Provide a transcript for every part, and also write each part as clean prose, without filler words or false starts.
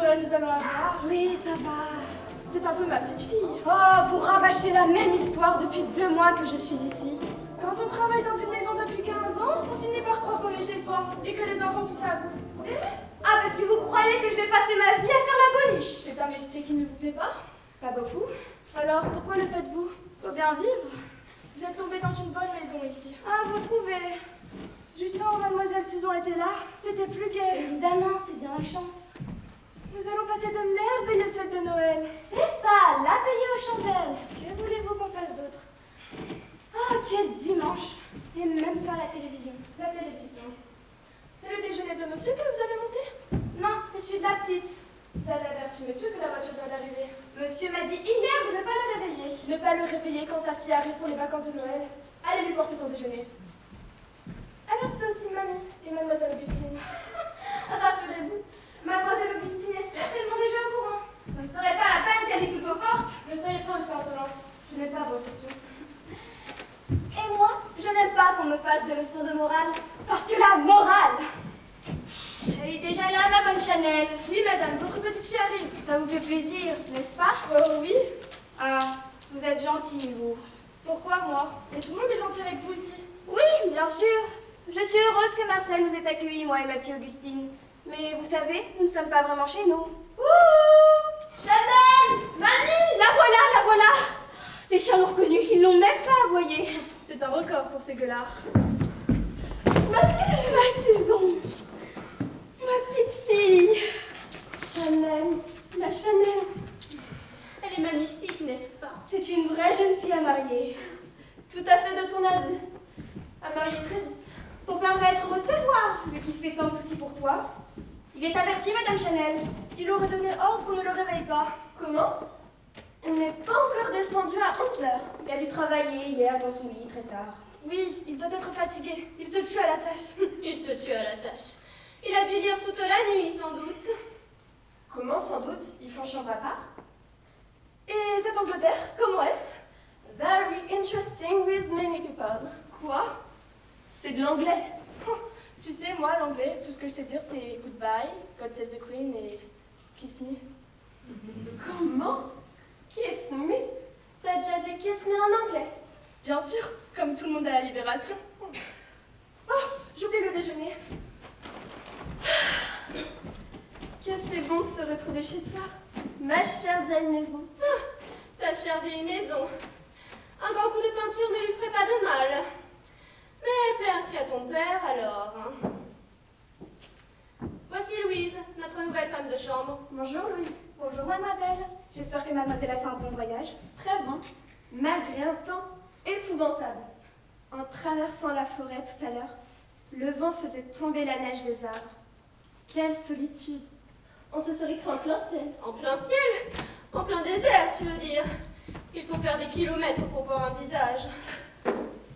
Noël nous allons avoir? Oui, ça va. C'est un peu ma petite fille. Oh, vous rabâchez la même histoire depuis 2 mois que je suis ici. Quand on travaille dans une maison depuis 15 ans, on finit par croire qu'on est chez soi et que les enfants sont à vous. Eh? Ah, parce que vous croyez que je vais passer ma vie à faire la boniche? C'est un métier qui ne vous plaît pas? Pas beaucoup. Alors, pourquoi le faites-vous? Faut bien vivre. Vous êtes tombé dans une bonne maison ici. Ah, vous trouvez? Du temps où Mademoiselle Susan était là, c'était plus gai. Évidemment, c'est bien la chance. Nous allons passer de merveilleuses fêtes de Noël. C'est ça, la veillée aux chandelles. Que voulez-vous qu'on fasse d'autre? Ah, quel dimanche. Et même pas la télévision. La télévision. C'est le déjeuner de monsieur que vous avez monté? Non, c'est celui de la petite. Vous avez averti monsieur que la voiture doit d'arriver. Monsieur m'a dit hier de ne pas le réveiller. Ne pas le réveiller quand sa fille arrive pour les vacances de Noël. Allez lui porter son déjeuner. Avertissez aussi mamie et mademoiselle Augustine. Rassurez-vous, mademoiselle Augustine est certainement déjà au courant. Ce ne serait pas la peine qu'elle écoute aux portes. Ne soyez pas aussi insolente. Je n'ai pas vos questions. Et moi, je n'aime pas qu'on me fasse des leçons de morale. Parce que la morale... Elle est déjà là, ma bonne Chanel. Oui, madame, votre petite fille arrive. Ça vous fait plaisir, n'est-ce pas? Oh oui. Ah, vous êtes gentille, vous. Pourquoi moi? Et tout le monde est gentil avec vous ici. Oui, bien sûr. Je suis heureuse que Marcel nous ait accueillis, moi et ma fille Augustine. Mais vous savez, nous ne sommes pas vraiment chez nous. Ouh! Chanel! Mamie! La voilà, la voilà! Les chiens l'ont reconnue, ils l'ont même pas aboyé. C'est un record pour ces gueulards. Mamie! Ma Susan! Ma petite fille! Chanel, ma Chanel! Elle est magnifique, n'est-ce pas? C'est une vraie jeune fille à marier. Tout à fait de ton avis. À marier très vite. Ton père va être heureux de te voir, vu qu'il se fait tant de soucis pour toi. Il est averti, Madame Chanel. Il aurait donné ordre qu'on ne le réveille pas. Comment? Il n'est pas encore descendu à 11h. Il a dû travailler hier dans son lit très tard. Oui, il doit être fatigué. Il se tue à la tâche. Il se tue à la tâche. Il a dû lire toute la nuit, sans doute. Comment, sans doute? Ils font chambre à part? Et cette Angleterre, comment est-ce? Very interesting with many people. Quoi? C'est de l'anglais. Tu sais, moi, l'anglais, tout ce que je sais dire, c'est goodbye, God save the Queen et kiss me. Comment? Kiss me? T'as déjà dit kiss me en anglais? Bien sûr, comme tout le monde à la Libération. Oh, j'oublie le déjeuner. Que c'est bon de se retrouver chez soi. Ma chère vieille maison. Ta chère vieille maison. Un grand coup de peinture ne lui ferait pas de mal. Mais elle plaît ainsi à ton père, alors. Voici Louise, notre nouvelle femme de chambre. Bonjour, Louise. Bonjour, mademoiselle. J'espère que mademoiselle a fait un bon voyage. Très bon, malgré un temps épouvantable. En traversant la forêt tout à l'heure, le vent faisait tomber la neige des arbres. Quelle solitude! On se serait cru en plein ciel. En plein ciel? En plein désert, tu veux dire? Il faut faire des kilomètres pour voir un visage.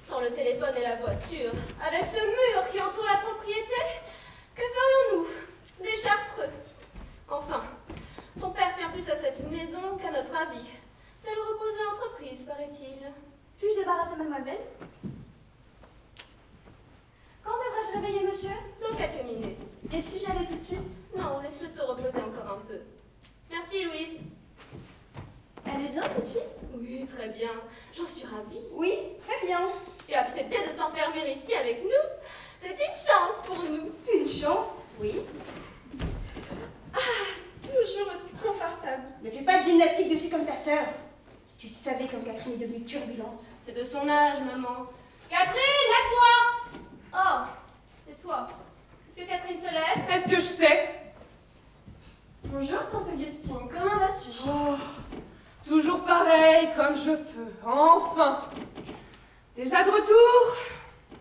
Sans le téléphone et la voiture, avec ce mur qui entoure la propriété, que ferions-nous? Des chartreux. Enfin, ton père tient plus à cette maison qu'à notre avis. C'est le repos de l'entreprise, paraît-il. Puis-je débarrasser mademoiselle? Quand devrais-je réveiller monsieur? Dans quelques minutes. Et si j'allais tout de suite? Non, laisse-le se reposer encore un peu. Merci, Louise. Elle est bien cette fille? Oui, très bien. J'en suis ravie. Oui, très bien. Et accepter de s'enfermer ici avec nous, c'est une chance pour nous. Une chance? Oui. Ah, toujours aussi confortable. Ne fais pas de gymnastique dessus comme ta sœur. Si tu savais comme Catherine est devenue turbulente. C'est de son âge, maman. Catherine, lève-toi! Oh, c'est toi. Est-ce que Catherine se lève? Est-ce que je sais? Bonjour, tante Augustine, comment vas-tu? Oh, toujours pareil, comme je peux. Enfin! Déjà de retour?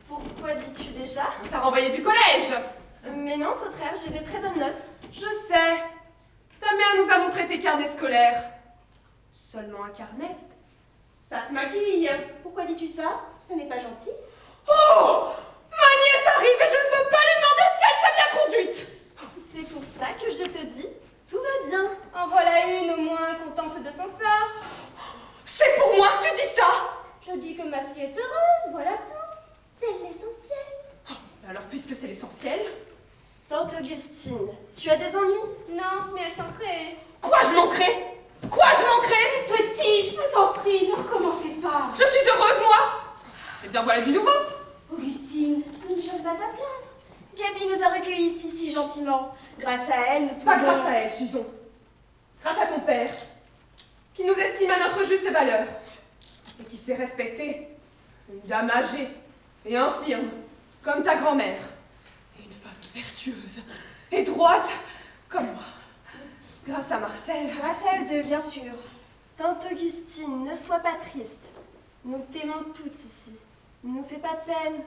Pourquoi dis-tu déjà? On t'a renvoyé du collège! Mais non, au contraire, j'ai de très bonnes notes. Je sais. Ta mère nous a montré tes carnets scolaires. Seulement un carnet. Ça se maquille. Pourquoi dis-tu ça? Ça n'est pas gentil. Oh! Ma nièce arrive et je ne peux pas lui demander si elle s'est bien conduite! C'est pour ça que je te dis, tout va bien. En voilà une au moins contente de son sort. C'est pour moi que tu dis ça! Je dis que ma fille est heureuse, voilà tout. C'est l'essentiel. Oh, alors puisque c'est l'essentiel, Tante Augustine, tu as des ennuis? Non, mais elles sont créées. Quoi, je manquerai? Quoi, je manquerai? Petite, je vous en prie, ne recommencez pas. Je suis heureuse, moi. Eh bien, voilà du nouveau. Augustine, nous ne sommes pas à plaindre. Gabi nous a recueillis ici si gentiment. Grâce à elle, nous pouvons... Pas grâce à elle, Susan. Grâce à ton père, qui nous estime à notre juste valeur, et qui s'est respecté. Une dame âgée et infirme, comme ta grand-mère. Et une femme vertueuse et droite, comme moi. Grâce à Marcel. Grâce à eux deux, bien sûr. Tante Augustine, ne sois pas triste. Nous t'aimons toutes ici. Ne nous fais pas de peine.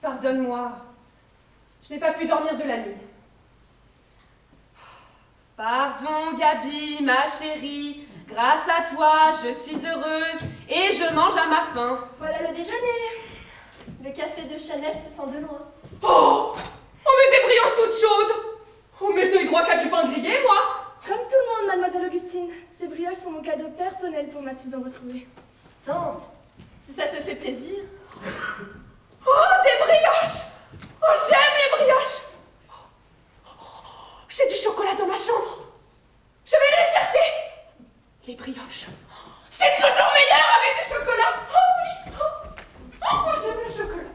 Pardonne-moi. Je n'ai pas pu dormir de la nuit. Pardon, Gabi, ma chérie. Grâce à toi, je suis heureuse et je mange à ma faim. Voilà le déjeuner. Le café de Chanel se sent de loin. Oh! Oh, mais des brioches toutes chaudes! Oh, mais je n'ai droit qu'à du pain grillé, moi! Comme tout le monde, mademoiselle Augustine, ces brioches sont mon cadeau personnel pour ma Susan retrouvée. Tante, si ça te fait plaisir. Oh, des brioches! Oh, j'aime les brioches! J'ai du chocolat dans ma chambre. Je vais les chercher. Les brioches, c'est toujours meilleur avec du chocolat. Oh oui! Oh, j'aime le chocolat.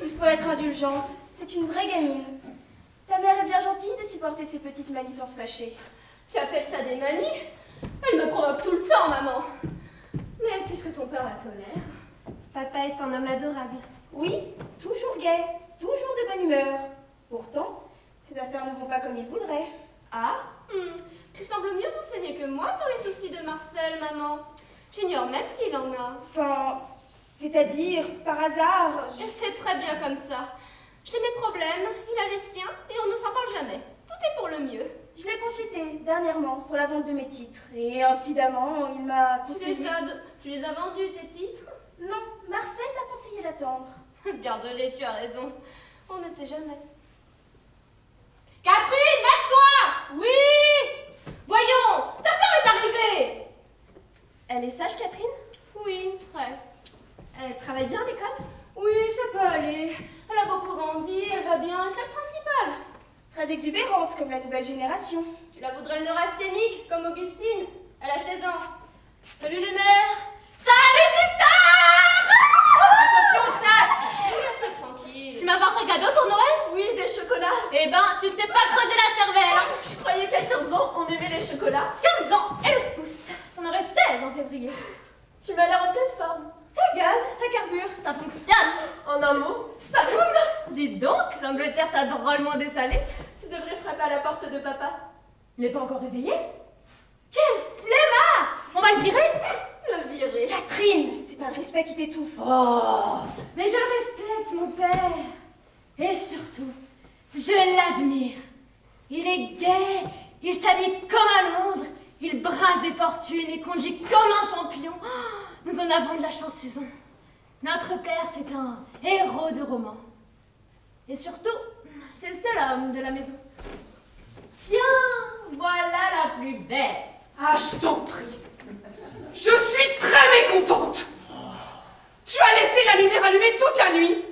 Il faut être indulgente. C'est une vraie gamine. Ta mère est bien gentille de supporter ces petites manies sans se fâcher. Tu appelles ça des manies? Elle me provoque tout le temps, maman. Mais puisque ton père la tolère... Papa est un homme adorable. Oui, toujours gai, toujours de bonne humeur. Pourtant, ses affaires ne vont pas comme il voudrait. Ah? Tu sembles mieux renseignée que moi sur les soucis de Marcel, maman. J'ignore même s'il en a. Enfin, c'est-à-dire, par hasard... Et c'est très bien comme ça. J'ai mes problèmes, il a les siens, et on ne s'en parle jamais. Tout est pour le mieux. Je l'ai consulté dernièrement pour la vente de mes titres. Et incidemment, il m'a conseillé... Tu les as vendus, tes titres? Non, Marcel m'a conseillé d'attendre. Garde-les, tu as raison. On ne sait jamais. Catherine, lève-toi! Oui! Voyons, ta sœur est arrivée! Elle est sage, Catherine? Oui, très. Elle travaille bien à l'école? Oui, ça peut aller. Elle a beaucoup grandi, elle va bien, c'est le principal. Très exubérante, comme la nouvelle génération. Tu la voudrais neurasthénique, comme Augustine. Elle a 16 ans. Salut les mères! Salut, sister! Attention aux tasses! Laisse-moi tranquille. Tu m'apportes un cadeau pour Noël? Oui, des chocolats. Eh ben, tu ne t'es pas creusé la cervelle, hein. Je croyais qu'à 15 ans, on aimait les chocolats. 15 ans et le pouce. T'en aurais 16 en février. Tu m'as l'air en pleine forme. Ça gaz, ça carbure, ça fonctionne. En un mot, ça roule. Dis donc, l'Angleterre t'a drôlement dessalé. Tu devrais frapper à la porte de papa. Il n'est pas encore réveillé? Quel flemmard! On va le virer? Le virer. Catherine, c'est pas le respect qui t'étouffe. Oh! Mais je le respecte, mon père. Et surtout, je l'admire. Il est gai, il s'habille comme à Londres, il brasse des fortunes et conduit comme un champion. Oh, nous en avons de la chance, Susan. Notre père, c'est un héros de roman. Et surtout, c'est le seul homme de la maison. Tiens, voilà la plus belle. Ah, je t'en prie. Je suis très mécontente. Tu as laissé la lumière allumée toute la nuit.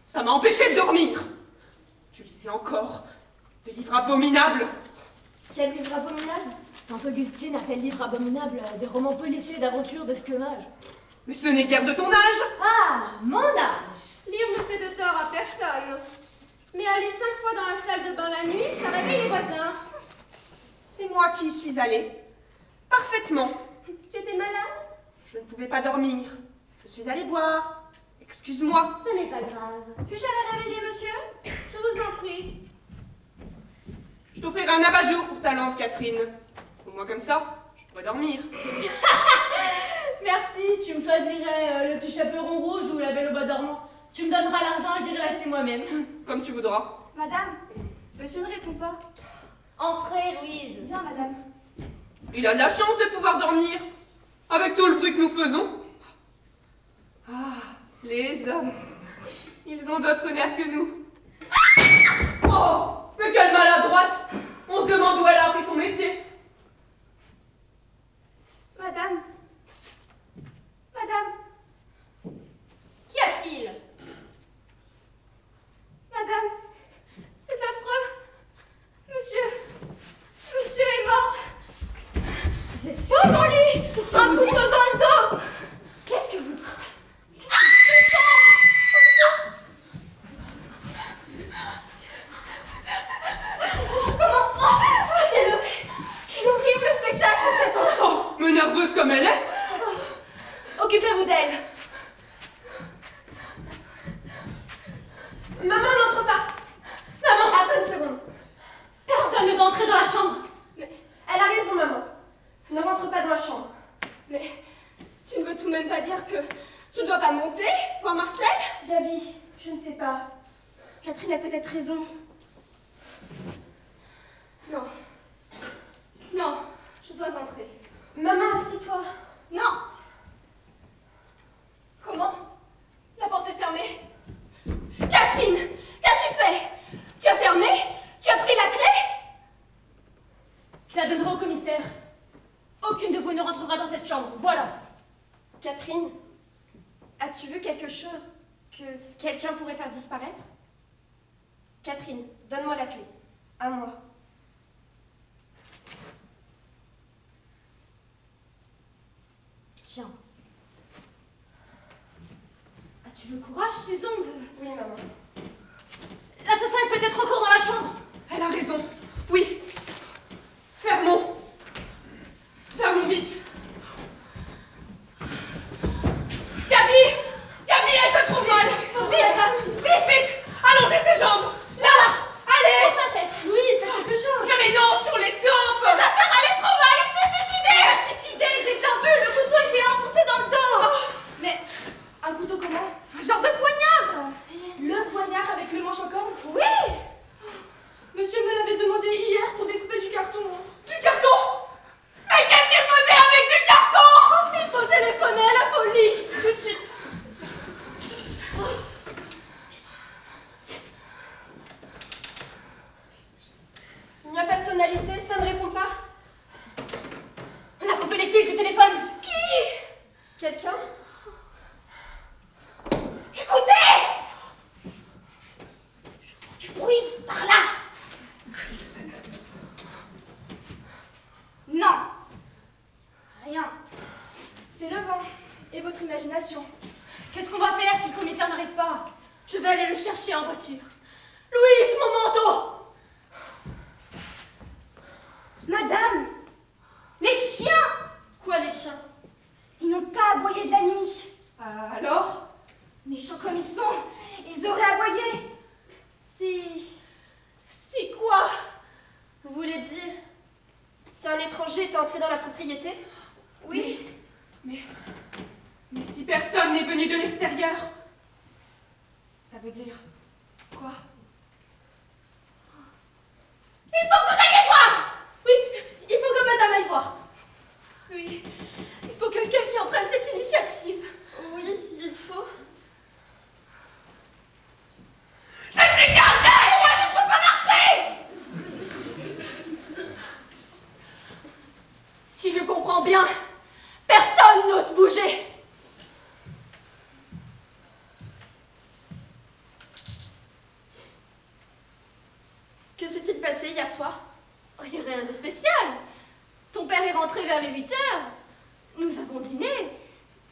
Ça m'a empêché de dormir. Tu lisais encore des livres abominables. Quel livre abominable. Tante Augustine a fait le livre abominable des romans policiers d'aventure, d'espionnage. Mais ce n'est guère de ton âge. Ah, mon âge. Lire ne fait de tort à personne. Mais aller 5 fois dans la salle de bain la nuit, ça réveille les voisins. C'est moi qui y suis allée. Parfaitement. Tu étais malade? Je ne pouvais pas dormir. Je suis allée boire. Excuse-moi. Ce n'est pas grave. Puis-je aller réveiller monsieur? Je vous en prie. Je t'offrirai un abat-jour pour ta lampe, Catherine. Au moins comme ça, je pourrais dormir. Merci, tu me choisirais le petit chaperon rouge ou la belle au bois dormant. Tu me donneras l'argent et j'irai l'acheter moi-même. Comme tu voudras. Madame, monsieur ne répond pas. Entrez, Louise. Bien, madame. Il a de la chance de pouvoir dormir. Avec tout le bruit que nous faisons. Ah, les hommes. Ils ont d'autres nerfs que nous. Oh, mais quelle maladroite. On se demande où elle a appris son métier. Madame. Madame. Qu'y a-t-il? madame. C'est affreux. Monsieur est mort. Vous êtes sûre? Dans son lit. Un couteau dans le dos. Qu'est-ce que vous dites? Quel horrible spectacle pour cet enfant. Mais nerveuse comme elle est. Occupez-vous d'elle. Maman, n'entre pas. Maman, attends une seconde. Personne ne doit entrer dans la chambre. Mais elle a raison, maman. Ne rentre pas dans la chambre. Mais tu ne veux tout de même pas dire que je ne dois pas monter, voir Marcel? Gabi, je ne sais pas. Catherine a peut-être raison. Non. Non, je dois entrer. Maman, assis-toi. Non. Comment? La porte est fermée. Catherine, qu'as-tu fait? Tu as fermé? Tu as pris la clé? Je la donnerai au commissaire. Aucune de vous ne rentrera dans cette chambre, voilà. Catherine, as-tu vu quelque chose que quelqu'un pourrait faire disparaître? Catherine, donne-moi la clé. À moi. Tiens. As-tu le courage, Susan, de... Oui, maman. L'assassin est peut-être encore dans la chambre. Elle a raison. Oui. Fermons. Fermons vite. Gabi! Gabi, elle se trouve mal. Vite, vite. Allongez ses jambes. Là. Allez. Sur sa tête. Louise, fais quelque chose. Non mais non, sur les tempes. Cette affaire allait trop mal, il s'est suicidé. Il a suicidé, j'ai bien vu, le couteau était enfoncé dans le dos. Mais un couteau comment? Un genre de poignard. Le poignard avec le manche en corne? Oui. Monsieur me l'avait demandé hier pour découper du carton. Du carton. Mais qu'est-ce qu'il faisait avec du carton? Il faut téléphoner à la police. Tout de suite. Il n'y a pas de tonalité, ça ne répond pas. On a coupé les fils du téléphone. Qui? Quelqu'un? Écoutez! Du bruit, par là. Non. Rien. C'est le vent et votre imagination. Qu'est-ce qu'on va faire si le commissaire n'arrive pas? Je vais aller le chercher en voiture. Louise, mon manteau! Madame, les chiens, Quoi, les chiens? ils n'ont pas aboyé de la nuit. Alors? Méchants comme ils sont, ils auraient aboyé. Si quoi? Vous voulez dire si un étranger était entré dans la propriété? Oui. Mais si personne n'est venu de l'extérieur, ça veut dire quoi? Il faut que vous alliez voir! Oui, il faut que madame aille voir. Oui, il faut que quelqu'un prenne cette initiative. Oui, il faut. Je suis gardée! Je ne peux pas marcher! Si je comprends bien, personne n'ose bouger. Que s'est-il passé hier soir? Oh, il n'y a rien de spécial. Ton père est rentré vers les 8 heures. Nous avons dîné.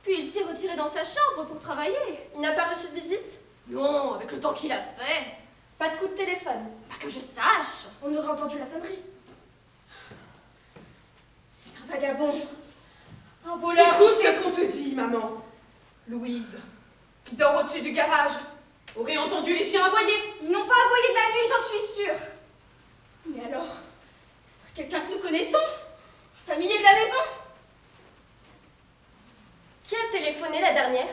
Puis il s'est retiré dans sa chambre pour travailler. Il n'a pas reçu de visite? Non, avec le temps qu'il a fait. Pas de coup de téléphone? Pas que je sache. On aurait entendu la sonnerie. C'est un vagabond. Un voleur. Écoute ce qu'on te dit, maman. Louise, qui dort au-dessus du garage, aurait entendu les chiens aboyer. Ils n'ont pas aboyé de la nuit, j'en suis sûre. Mais alors, ce serait quelqu'un que nous connaissons? Un familier de la maison? Qui a téléphoné la dernière?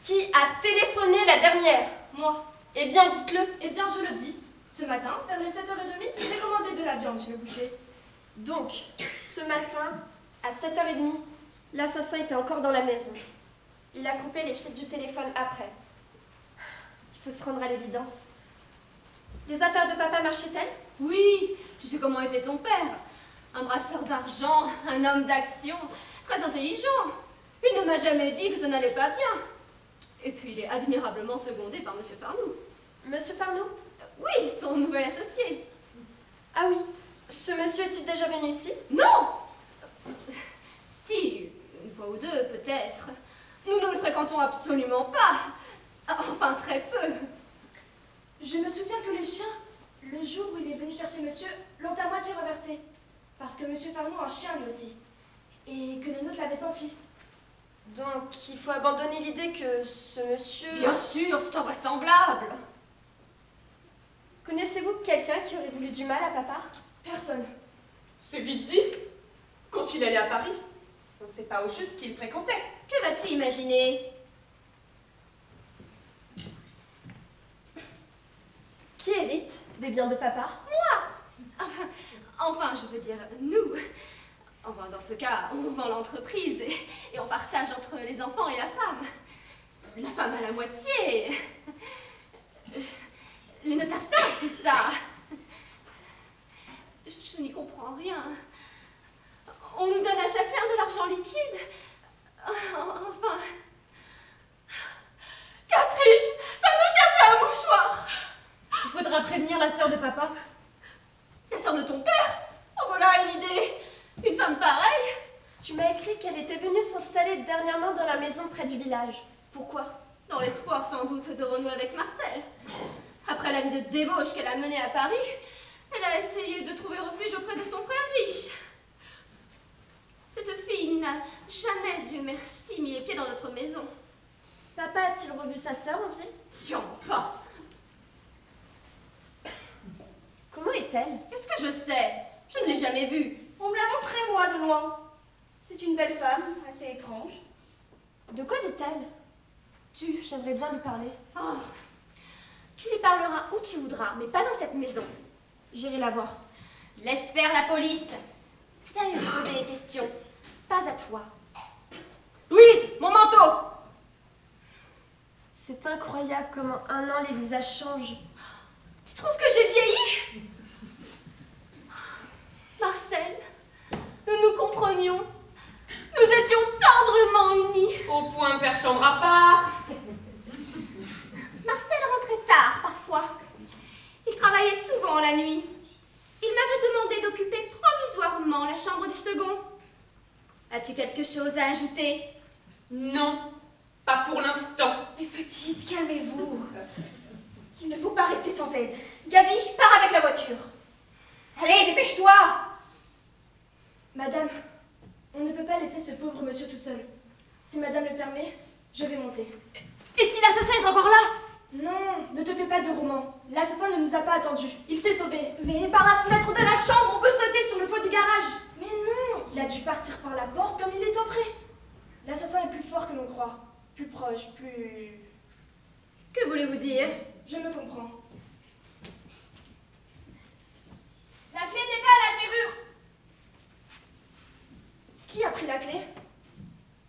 Qui a téléphoné la dernière? Moi. Eh bien, dites-le. Eh bien, je le dis. Ce matin, vers les 7h30, j'ai commandé de la viande chez le boucher. Donc, ce matin, à 7h30, l'assassin était encore dans la maison. Il a coupé les fils du téléphone après. Il faut se rendre à l'évidence. Les affaires de papa marchaient-elles? Oui, tu sais comment était ton père. Un brasseur d'argent, un homme d'action, très intelligent. Il ne m'a jamais dit que ça n'allait pas bien. Et puis il est admirablement secondé par Monsieur Farnoux. Monsieur Farnoux? Oui, son nouvel associé. Ah oui. Ce monsieur est-il déjà venu ici? Non! Si, une fois ou deux, peut-être. Nous ne le fréquentons absolument pas. Enfin, très peu. Je me souviens que les chiens, le jour où il est venu chercher monsieur, l'ont à moitié renversé. Parce que monsieur Farnoux a un chien lui aussi. Et que les nôtres l'avaient senti. Donc, il faut abandonner l'idée que ce monsieur... Bien sûr, c'est invraisemblable. Connaissez-vous quelqu'un qui aurait voulu du mal à papa? Personne. C'est vite dit. Quand il allait à Paris, on ne sait pas au juste qui il fréquentait. Que vas-tu imaginer? Qui hérite des biens de papa? Enfin, je veux dire, nous. Enfin, dans ce cas, on vend l'entreprise et on partage entre les enfants et la femme. La femme à la moitié. Les notaires savent tout ça. Je n'y comprends rien. On nous donne à chacun de l'argent liquide. Enfin... Catherine, va nous chercher un mouchoir. Il faudra prévenir la sœur de papa. La sœur de ton père? Oh, voilà une idée. Une femme pareille. Tu m'as écrit qu'elle était venue s'installer dernièrement dans la maison près du village. Pourquoi? Dans l'espoir sans doute de renouer avec Marcel. Après la vie de débauche qu'elle a menée à Paris, elle a essayé de trouver refuge auprès de son frère riche. Cette fille n'a jamais, Dieu merci, mis les pieds dans notre maison. Papa a-t-il revu sa sœur en vie? Sûrement pas. Comment est-elle? Qu'est-ce que je sais? Je ne l'ai jamais vue. On me l'a montrée, moi, de loin. C'est une belle femme, assez étrange. De quoi vit-elle? J'aimerais bien lui parler. Oh, tu lui parleras où tu voudras, mais pas dans cette maison. J'irai la voir. Laisse faire la police. C'est à eux de poser les questions, pas à toi. Louise, mon manteau! C'est incroyable comment un an les visages changent. Tu trouves que j'ai vieilli? Marcel, nous nous comprenions. Nous étions tendrement unis. Au point de faire chambre à part. Marcel rentrait tard parfois. Il travaillait souvent la nuit. Il m'avait demandé d'occuper provisoirement la chambre du second. As-tu quelque chose à ajouter? Non, pas pour l'instant. Mais petite, calmez-vous. Il ne faut pas rester sans aide. Gabi, pars avec la voiture. Allez, dépêche-toi. Madame, on ne peut pas laisser ce pauvre monsieur tout seul. Si madame le permet, je vais monter. Et si l'assassin est encore là? Non, ne te fais pas de roman. L'assassin ne nous a pas attendus. Il s'est sauvé. Mais par la fenêtre de la chambre, on peut sauter sur le toit du garage. Mais non, il a dû partir par la porte comme il est entré. L'assassin est plus fort que l'on croit. Plus proche, plus... Que voulez-vous dire? Je me comprends. La clé n'est pas à la serrure. Qui a pris la clé?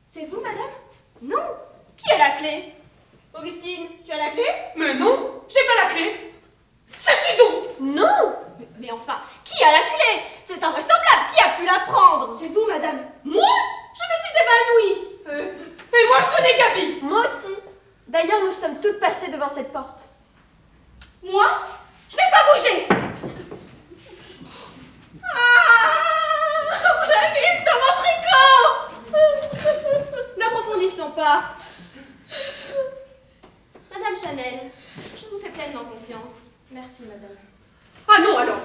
C'est vous, madame? Non. Qui a la clé? Augustine, tu as la clé? Mais non, j'ai pas la clé. C'est Susan. Non. Mais enfin, qui a la clé? C'est invraisemblable. Qui a pu la prendre? C'est vous, madame. Moi? Je me suis évanouie. Et moi, je connais Gabi. Moi aussi. D'ailleurs, nous sommes toutes passées devant cette porte. Moi? Je n'ai pas bougé. Ah, la vis dans mon tricot. N'approfondissons pas. Madame Chanel, je vous fais pleinement confiance. Merci, madame. Ah non, alors.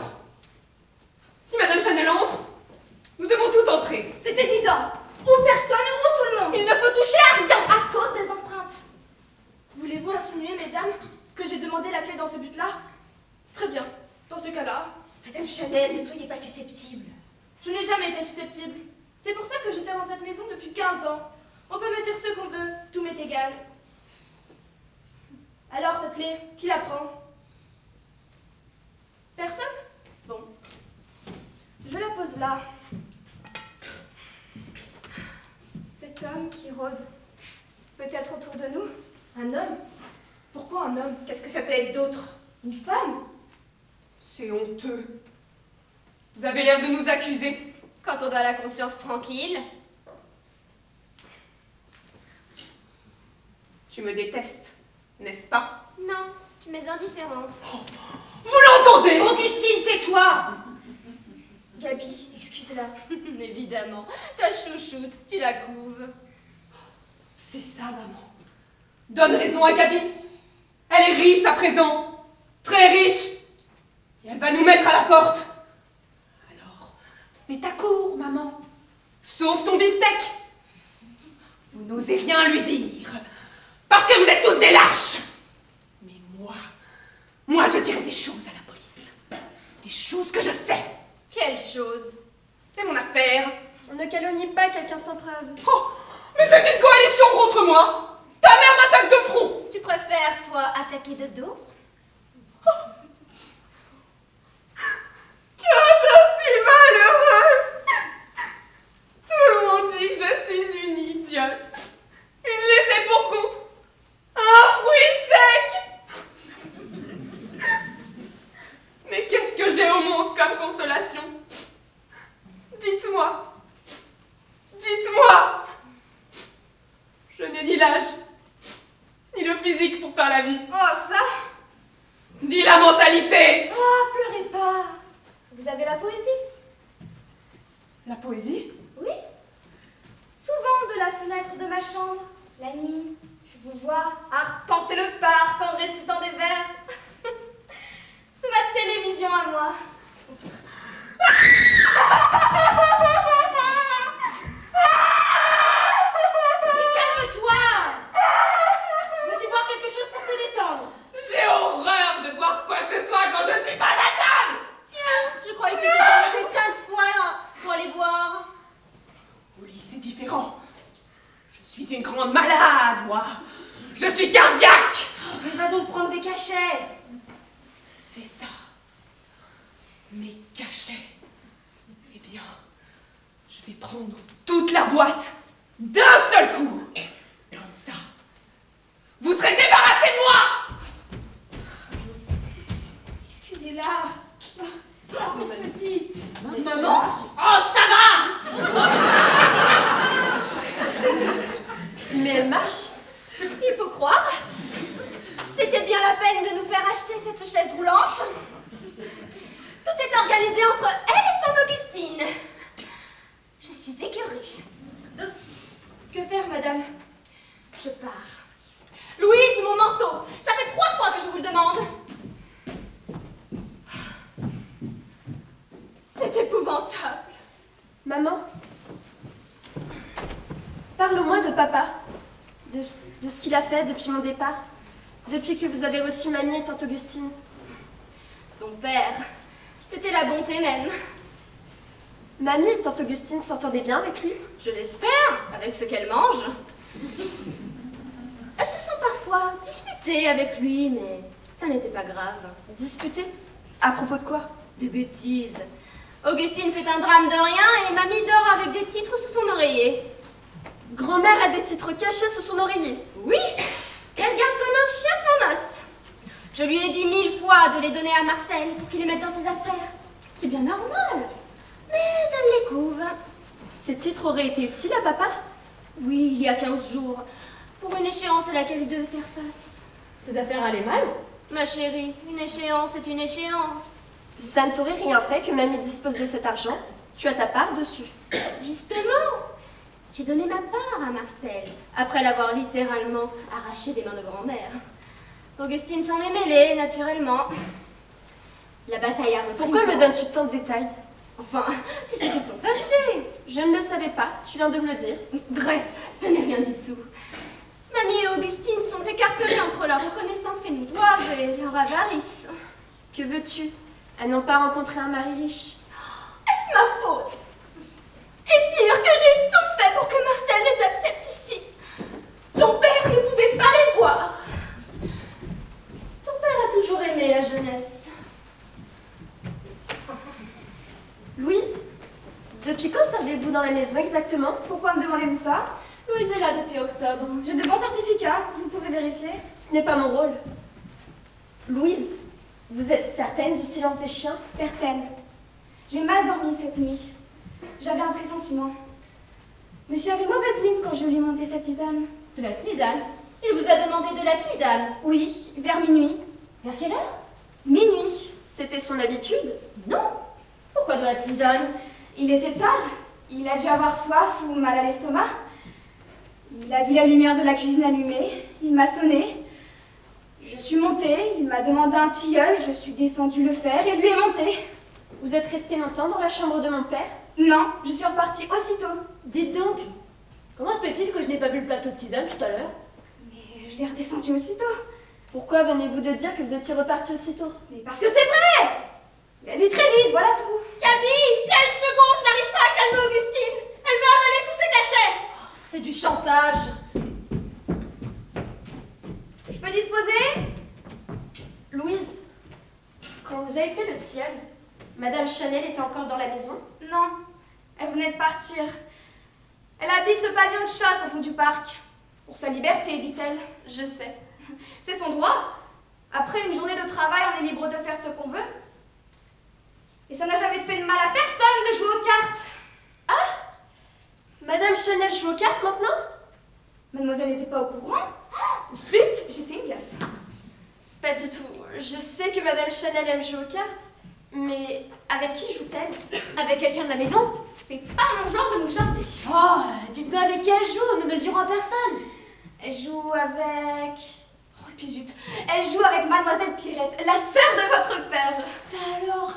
Si Madame Chanel entre, nous devons toutes entrer. C'est évident. Ou personne, ou tout le monde. Il ne faut toucher à rien. À cause des empreintes. Voulez-vous insinuer, mesdames, que j'ai demandé la clé dans ce but-là? Très bien. Dans ce cas-là, Madame Chanel, ne soyez pas susceptible. je n'ai jamais été susceptible. C'est pour ça que je sers dans cette maison depuis 15 ans. On peut me dire ce qu'on veut, tout m'est égal. Alors, cette clé, qui la prend? Personne? Bon. Je la pose là. Cet homme qui rôde, peut-être autour de nous? Un homme? Pourquoi un homme? Qu'est-ce que ça peut être d'autre? Une femme? C'est honteux. Vous avez l'air de nous accuser. Quand on a la conscience tranquille. Tu me détestes, n'est-ce pas? Non, tu m'es indifférente. Vous l'entendez? Augustine, tais-toi! Gabi, excuse-la. Évidemment, ta chouchoute, tu la couves. C'est ça, maman. Donne raison à Gabi. Elle est riche à présent. Très riche. Et elle va nous mettre à la porte. Alors, fais ta cour, maman. Sauve ton beefsteak. Vous n'osez rien lui dire. Parce que vous êtes toutes des lâches. Mais moi, je dirai des choses à la police. Des choses que je sais. Quelle chose? C'est mon affaire. On ne calomnie pas quelqu'un sans preuve. Oh, mais c'est une coalition contre moi. Ta mère m'attaque de front. Tu préfères, toi, attaquer de dos? Que je suis malheureuse. Tout le monde dit que je suis une idiote. Une laissée pour compte. Un fruit sec. Mais qu'est-ce que j'ai au monde comme consolation? Dites-moi. Dites-moi. Je n'ai ni l'âge, ni le physique pour faire la vie, Oh, ça? ni la mentalité. Oh, pleurez pas. Vous avez la poésie? La poésie? Oui. Souvent de la fenêtre de ma chambre, la nuit, je vous vois arpenter le parc en récitant des vers. C'est ma télévision à moi. Calme-toi! Veux-tu boire quelque chose pour te détendre? J'ai horreur de boire quoi que ce soit quand je ne suis pas à table. Tiens, je croyais que tu t'étais levé 5 fois pour aller boire. Oui, c'est différent. Je suis une grande malade, moi. Je suis cardiaque. Mais va donc prendre des cachets. C'est ça. Mes cachets. Eh bien, je vais prendre toute la boîte d'un seul coup. Comme ça, vous serez débarrassés de moi. Excusez-la. Oh, petite. Maman? Oh, ça va. Mais elle marche. Il faut croire. C'était bien la peine de nous faire acheter cette chaise roulante. Tout est organisé entre elle et son Augustine. Je suis écœurée. Que faire, madame? Je pars. Louise, mon manteau. Ça fait 3 fois que je vous le demande. C'est épouvantable. Maman, parle-moi de papa, de ce qu'il a fait depuis mon départ, depuis que vous avez reçu mamie et tante Augustine. Ton père, c'était la bonté même. Mamie et tante Augustine s'entendaient bien avec lui? Je l'espère, avec ce qu'elle mange. Elles se sont parfois disputées avec lui, mais ça n'était pas grave. Disputées? À propos de quoi? Des bêtises. Augustine fait un drame de rien et mamie dort avec des titres sous son oreiller. Grand-mère a des titres cachés sous son oreiller. Oui, qu'elle garde comme un chien son os. Je lui ai dit 1000 fois de les donner à Marcel pour qu'il les mette dans ses affaires. C'est bien normal. Mais elle les couve. Ces titres auraient été utiles à papa? Oui, il y a 15 jours, pour une échéance à laquelle il devait faire face. Ces affaires allaient mal? Ma chérie, une échéance est une échéance. Ça ne t'aurait rien fait que mamie dispose de cet argent. Tu as ta part dessus. Justement, j'ai donné ma part à Marcel, après l'avoir littéralement arraché des mains de grand-mère. Augustine s'en est mêlée, naturellement. La bataille a repris. Pourquoi me donnes-tu tant de détails? Enfin, tu sais qu'ils sont fâchés. Je ne le savais pas, tu viens de me le dire. Bref, ce n'est rien du tout. Mamie et Augustine sont écartelées entre la reconnaissance qu'elles nous doivent et leur avarice. Que veux-tu? Elles n'ont pas rencontré un mari riche. Est-ce ma faute? Et dire que j'ai tout fait pour que Marcel les accepte ici. Ton père ne pouvait pas les voir. Ton père a toujours aimé la jeunesse. Louise, depuis quand servez-vous dans la maison exactement? Pourquoi me demandez-vous ça? Louise est là depuis octobre. J'ai de bons certificats, vous pouvez vérifier. Ce n'est pas mon rôle. Louise, vous êtes certaine du silence des chiens? Certaine. J'ai mal dormi cette nuit. J'avais un pressentiment. Monsieur avait mauvaise mine quand je lui ai monté sa tisane. De la tisane? Il vous a demandé de la tisane. Oui, vers minuit. Vers quelle heure? Minuit. C'était son habitude? Non. Pourquoi de la tisane? Il était tard. Il a dû avoir soif ou mal à l'estomac. Il a vu la lumière de la cuisine allumée. Il m'a sonné. Je suis montée. Il m'a demandé un tilleul. Je suis descendue le faire et lui est montée. Vous êtes resté longtemps dans la chambre de mon père? Non, je suis repartie aussitôt. Dites donc, comment se fait-il que je n'ai pas vu le plateau de tisane tout à l'heure? Mais je l'ai redescendue aussitôt. Pourquoi venez-vous de dire que vous étiez reparti aussitôt? Mais parce que c'est vrai! Il a bu très vite, voilà tout. Camille, tiens une seconde, je n'arrive pas à calmer Augustine. Elle veut avaler tous ses cachets. C'est du chantage. Je peux disposer? Louise, quand vous avez fait le tilleul, Madame Chanel était encore dans la maison? Non, elle venait de partir. Elle habite le pavillon de chasse au fond du parc. Pour sa liberté, dit-elle. Je sais. C'est son droit. Après une journée de travail, on est libre de faire ce qu'on veut. Et ça n'a jamais fait de mal à personne de jouer aux cartes. Ah! Madame Chanel joue aux cartes maintenant? Mademoiselle n'était pas au courant? Oh, zut, j'ai fait une gaffe. Pas du tout. Je sais que Madame Chanel aime jouer aux cartes, mais avec qui joue-t-elle? Avec quelqu'un de la maison? C'est pas mon genre de nous charmer. Oh, dites-nous avec qui elle joue, nous ne le dirons à personne. Elle joue avec... Oh, et puis zut. Elle joue avec Mademoiselle Pierrette, la sœur de votre père. Ça alors?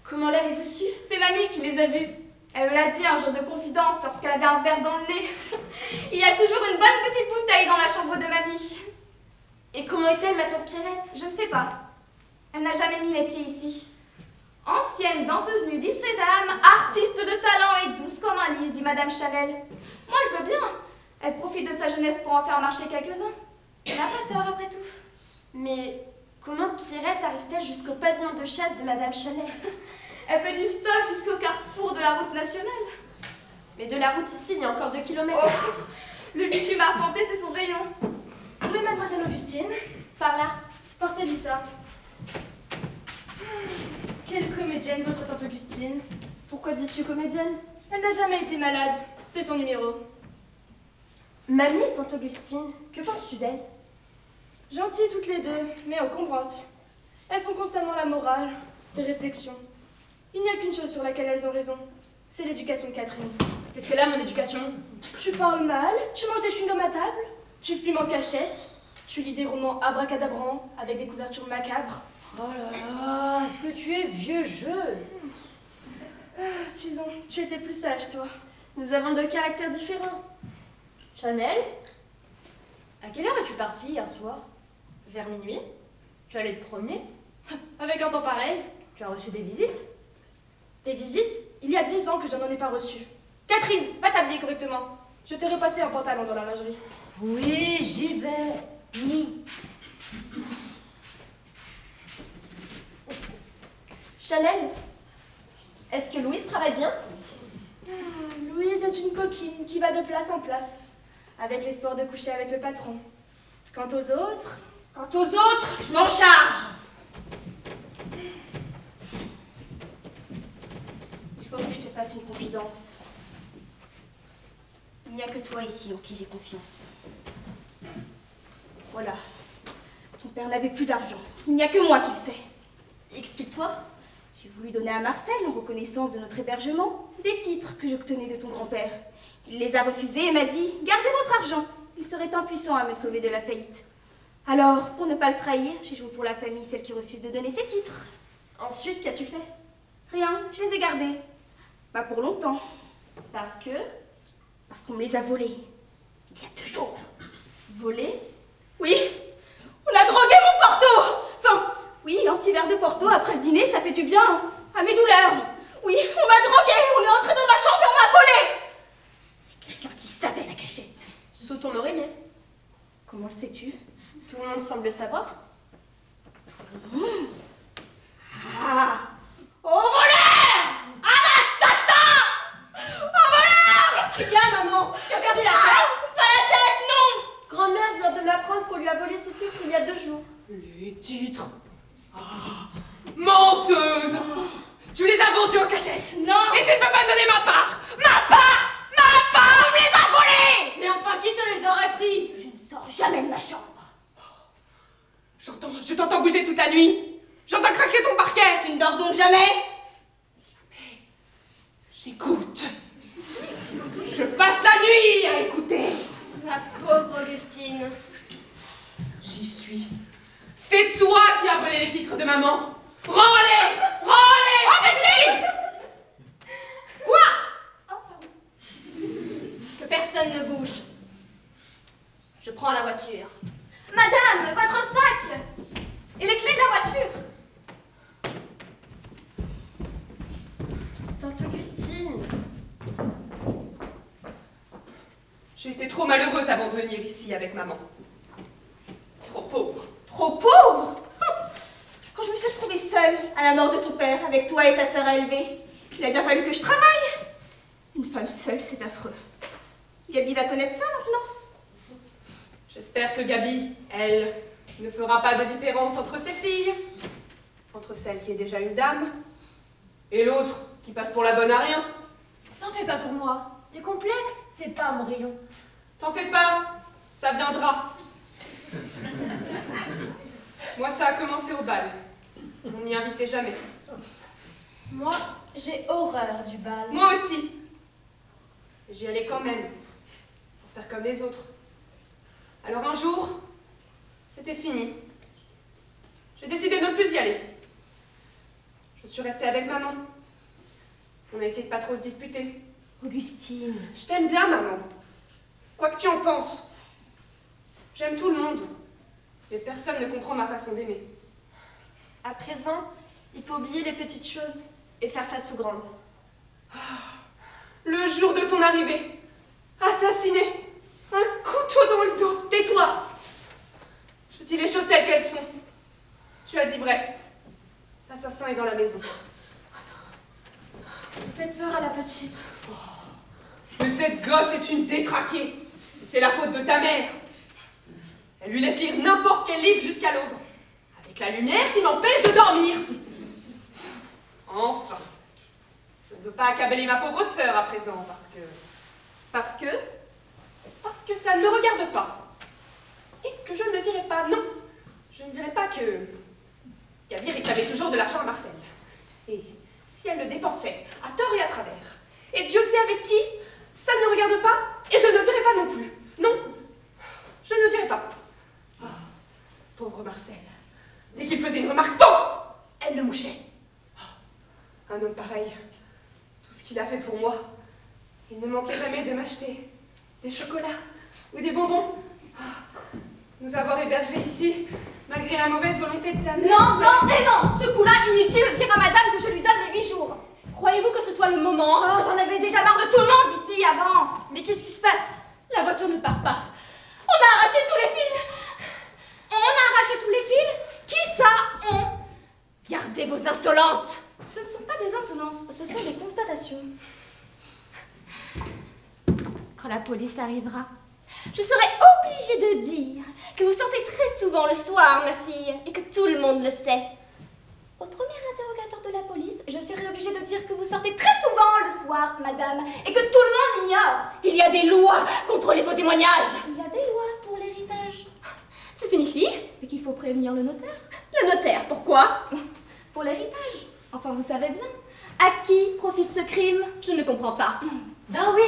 Comment l'avez-vous su? C'est mamie qui les a vus. Elle me l'a dit un jour de confidence lorsqu'elle avait un verre dans le nez. Il y a toujours une bonne petite bouteille dans la chambre de mamie. Et comment est-elle, ma tante Pierrette? Je ne sais pas. Elle n'a jamais mis les pieds ici. Ancienne danseuse nudiste et dame, artiste de talent et douce comme un lys, dit Madame Chanel. Moi, je veux bien. Elle profite de sa jeunesse pour en faire marcher quelques-uns. Elle n'a pas tort, après tout. Mais comment Pierrette arrive-t-elle jusqu'au pavillon de chasse de Madame Chanel? Elle fait du stop jusqu'au carrefour de la route nationale. Mais de la route ici, il y a encore 2 kilomètres. Oh, le bitume arpenté, c'est son rayon. Où est Mademoiselle Augustine? Par là. Portez-lui ça. Quelle comédienne, votre tante Augustine. Pourquoi dis-tu comédienne? Elle n'a jamais été malade. C'est son numéro. Mamie, tante Augustine, que penses-tu d'elle? Gentilles toutes les deux, mais encombrantes. Elles font constamment la morale, des réflexions. Il n'y a qu'une chose sur laquelle elles ont raison. C'est l'éducation de Catherine. Qu'est-ce qu'elle a, mon éducation? Tu parles mal, tu manges des chewing-gums à table, tu fumes en cachette, tu lis des romans abracadabrants avec des couvertures macabres. Oh là là, est-ce que tu es vieux jeu? Ah, Susan, tu étais plus sage, toi. Nous avons 2 caractères différents. Chanel, à quelle heure es-tu partie hier soir? Vers minuit? Tu allais te promener? Avec un temps pareil. Tu as reçu des visites? Des visites? Il y a 10 ans que je n'en ai pas reçu. Catherine, va t'habiller correctement. Je t'ai repassé un pantalon dans la lingerie. Oui, j'y vais. Oui. Chanel, est-ce que Louise travaille bien? Louise est une coquine qui va de place en place, avec l'espoir de coucher avec le patron. Quant aux autres... Je m'en charge. Il faut que je te fasse une confidence. Il n'y a que toi ici en qui j'ai confiance. Voilà. Ton père n'avait plus d'argent. Il n'y a que moi qui le sais. Explique-toi. J'ai voulu donner à Marcel, en reconnaissance de notre hébergement, des titres que j'obtenais de ton grand-père. Il les a refusés et m'a dit « Gardez votre argent. Il serait impuissant à me sauver de la faillite. » Alors, pour ne pas le trahir, j'ai joué pour la famille celle qui refuse de donner ses titres. Ensuite, qu'as-tu fait? Rien, je les ai gardés. Pas pour longtemps. Parce qu'on me les a volés. Il y a 2 jours. volé? Oui, on a drogué mon Porto. Enfin, oui, un petit verre de Porto après le dîner, ça fait du bien à mes douleurs. Oui, on m'a drogué, on est entré dans ma chambre et on m'a volé. C'est quelqu'un qui savait la cachette. Sous ton oreiller. Comment le sais-tu? Tout le monde semble le savoir. Ah! Au voleur! Un assassin! Au voleur! Qu'est-ce qu'il y a, maman? Tu as perdu la tête? Pas la tête, non! Grand-mère vient de m'apprendre qu'on lui a volé ses titres il y a 2 jours. Les titres. Ah, menteuse! Tu les as vendus en cachette! Non! Et tu ne peux pas me donner ma part! Ma part! Ma part! On me les a volés! clés! Mais enfin, qui te les aurait pris? Je ne sors jamais de ma chambre. Je t'entends bouger toute la nuit. J'entends craquer ton parquet. Tu ne dors donc jamais? J'écoute. Je passe la nuit à écouter. La pauvre Augustine. J'y suis. C'est toi qui as volé les titres de maman. Rends-les! Rends-les! Augustine! Quoi? Oh, pardon. Que personne ne bouge. Je prends la voiture. Madame, votre sac! Et les clés de la voiture! Tante Augustine. J'ai été trop malheureuse avant de venir ici avec maman. Trop pauvre. Trop pauvre? Quand je me suis retrouvée seule à la mort de ton père, avec toi et ta sœur à élever, il a bien fallu que je travaille. Une femme seule, c'est affreux. Gabi va connaître ça maintenant. J'espère que Gabi, elle, ne fera pas de différence entre ses filles. Entre celle qui est déjà une dame et l'autre qui passe pour la bonne à rien. T'en fais pas pour moi. Les complexes, c'est pas mon rayon. T'en fais pas, ça viendra. Moi, ça a commencé au bal. On m'y invitait jamais. Moi, j'ai horreur du bal. Moi aussi. J'y allais quand même, pour faire comme les autres. Alors un jour, c'était fini. J'ai décidé de ne plus y aller. Je suis restée avec maman. On a essayé de pas trop se disputer. Augustine. Je t'aime bien, maman. Quoi que tu en penses. J'aime tout le monde. Mais personne ne comprend ma façon d'aimer. À présent, il faut oublier les petites choses et faire face aux grandes. Le jour de ton arrivée, assassiné, un couteau dans le dos. Tais-toi! Je dis les choses telles qu'elles sont. Tu as dit vrai. L'assassin est dans la maison. Vous faites peur à la petite. Mais cette gosse est une détraquée. C'est la faute de ta mère. Elle lui laisse lire n'importe quel livre jusqu'à l'aube, avec la lumière qui m'empêche de dormir. Enfin, je ne veux pas accabler ma pauvre sœur à présent, parce que ça ne me regarde pas. Et que je ne dirai pas, non, je ne dirai pas que Gabi réclamait toujours de l'argent à Marcel. Et si elle le dépensait à tort et à travers, et Dieu sait avec qui, ça ne me regarde pas, et je ne dirai pas non plus. Non, je ne dirai pas. Ah, pauvre Marcel. Dès qu'il faisait une remarque, bon, elle le mouchait. Ah, un homme pareil, tout ce qu'il a fait pour moi, il ne manquait jamais de m'acheter des chocolats ou des bonbons. Ah, nous avoir hébergés ici, malgré la mauvaise volonté de ta mère. Non, non et non! Ce coup-là, inutile de dire à madame que je lui donne les 8 jours. Croyez-vous que ce soit le moment? Oh, j'en avais déjà marre de tout le monde ici avant. Mais qu'est-ce qui se passe? La voiture ne part pas. On a arraché tous les fils. On a arraché tous les fils? Qui ça, on? Gardez vos insolences. Ce ne sont pas des insolences, ce sont des constatations. Quand la police arrivera, je serai obligée de dire que vous sortez très souvent le soir, ma fille, et que tout le monde le sait. Au premier interrogateur de la police, je serai obligée de dire que vous sortez très souvent le soir, madame, et que tout le monde l'ignore. Il y a des lois contre les faux témoignages. Il y a des lois pour l'héritage. Ça signifie qu'il faut prévenir le notaire. le notaire. Pourquoi? Pour l'héritage. Enfin, vous savez bien. À qui profite ce crime? Je ne comprends pas. Ben oui.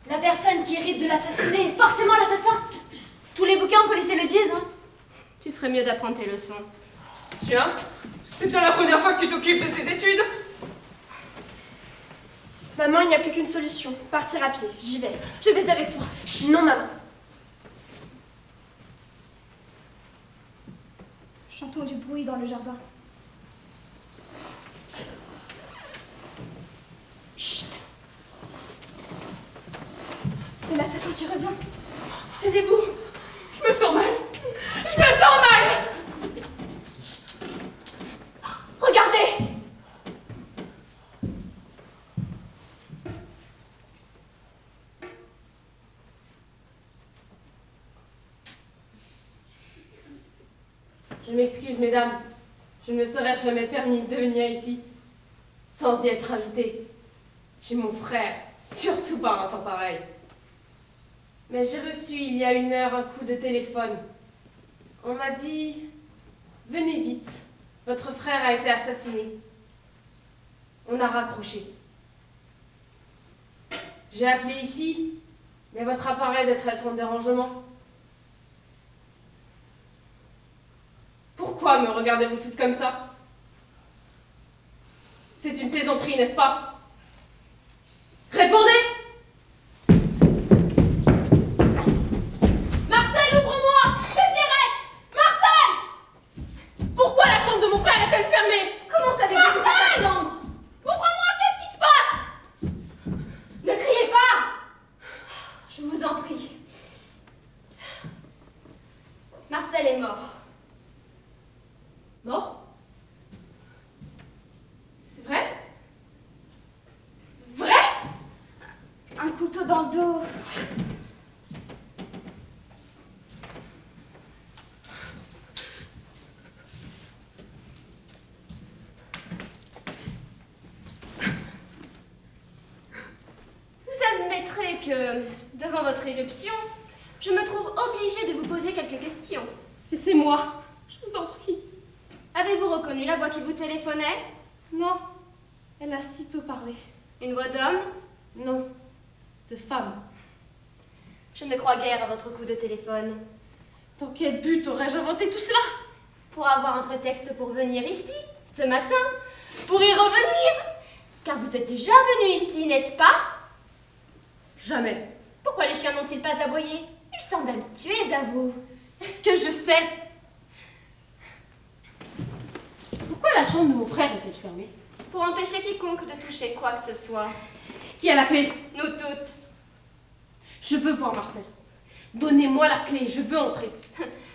La personne qui hérite de l'assassiné est forcément l'assassin. Tous les bouquins policiers le disent, hein. Tu ferais mieux d'apprendre tes leçons. Tiens, c'est bien la première fois que tu t'occupes de ces études. Maman, il n'y a plus qu'une solution. Partir à pied. J'y vais. Je vais avec toi. Chut, non, maman. J'entends du bruit dans le jardin. Chut! C'est l'assassin qui revient. Taisez-vous. Je me sens mal. Je me sens mal. Regardez! Je m'excuse, mesdames. Je ne me serais jamais permise de venir ici sans y être invitée. Chez mon frère, surtout pas un temps pareil. Mais j'ai reçu il y a 1 heure un coup de téléphone. On m'a dit « Venez vite, votre frère a été assassiné. » On a raccroché. J'ai appelé ici, mais votre appareil doit être en dérangement. Pourquoi me regardez-vous toutes comme ça? C'est une plaisanterie, n'est-ce pas? Répondez! Marcel, ouvre-moi! C'est Pierrette! Marcel! Pourquoi la chambre de mon frère est-elle fermée? Comment savez-vous que c'est ta chambre? Ouvre-moi, qu'est-ce qui se passe? Ne criez pas! Je vous en prie. Marcel est mort. Mort? C'est vrai? Vrai? Un couteau dans le dos. Vous admettrez que, devant votre éruption, je me trouve obligée de vous poser quelques questions. Laissez-moi, je vous en prie. Avez-vous reconnu la voix qui vous téléphonait? Non, elle a si peu parlé. Une voix d'homme? Non, de femme. Je ne crois guère à votre coup de téléphone. Dans quel but aurais-je inventé tout cela? Pour avoir un prétexte pour venir ici, ce matin, pour y revenir. Car vous êtes déjà venu ici, n'est-ce pas? Jamais. Pourquoi les chiens n'ont-ils pas aboyé? Ils semblent habitués à vous. Est-ce que je sais? Pourquoi la chambre de mon frère est-elle fermée? Pour empêcher quiconque de toucher quoi que ce soit. Qui a la clé? Nous toutes. Je veux voir Marcel. Donnez-moi la clé, je veux entrer.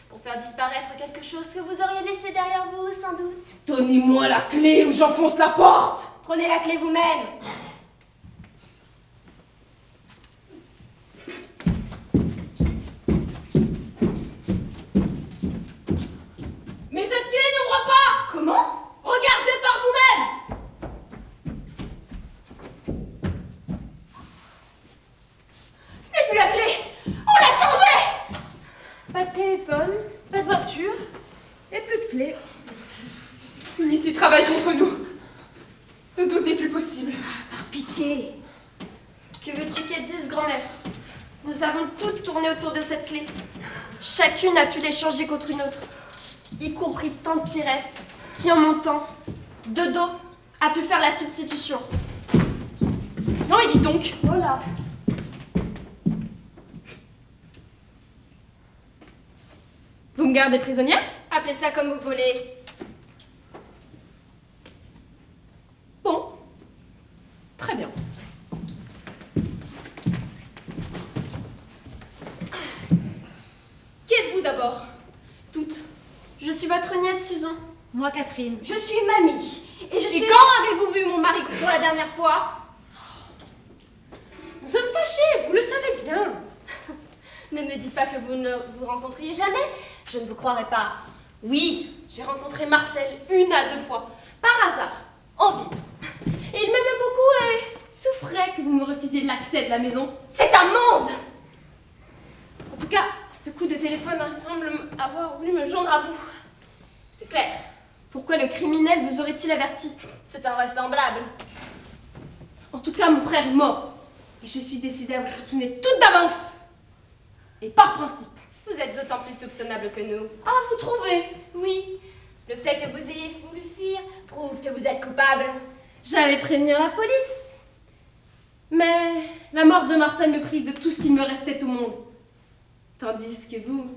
Pour faire disparaître quelque chose que vous auriez laissé derrière vous, sans doute. Donnez-moi la clé ou j'enfonce la porte! Prenez la clé vous-même. Mais cette clé n'ouvre pas! Comment? Regardez par vous-même! Ce n'est plus la clé! On l'a changée! Pas de téléphone, pas de voiture, et plus de clé. Une ici travaille contre nous. Le doute n'est plus possible. Par pitié! Que veux-tu qu'elle dise, grand-mère? Nous avons toutes tourné autour de cette clé. Chacune a pu l'échanger contre une autre, y compris tante Pierrette, qui en montant, de dos, a pu faire la substitution. Non, et dites donc! Voilà. Vous me gardez prisonnière? Appelez ça comme vous voulez. Bon. Très bien. Qui êtes-vous d'abord? Toutes. Je suis votre nièce Susan. Moi, Catherine. Je suis mamie. Et je suis... Et quand avez-vous vu mon mari pour la dernière fois? Nous sommes fâchés, vous le savez bien. Ne me dites pas que vous ne vous rencontriez jamais. Je ne vous croirais pas. Oui, j'ai rencontré Marcel 1 à 2 fois, par hasard, en ville. Et il m'aimait beaucoup et souffrait que vous me refusiez l'accès de la maison. C'est un monde! En tout cas, ce coup de téléphone semble avoir voulu me joindre à vous. C'est clair. Pourquoi le criminel vous aurait-il averti? C'est invraisemblable. En tout cas, mon frère est mort. Et je suis décidée à vous soupçonner toute d'avance. Et par principe. Vous êtes d'autant plus soupçonnable que nous. Ah, vous trouvez? Oui, le fait que vous ayez voulu fuir prouve que vous êtes coupable. J'allais prévenir la police. Mais la mort de Marcel me prive de tout ce qu'il me restait au monde. Tandis que vous,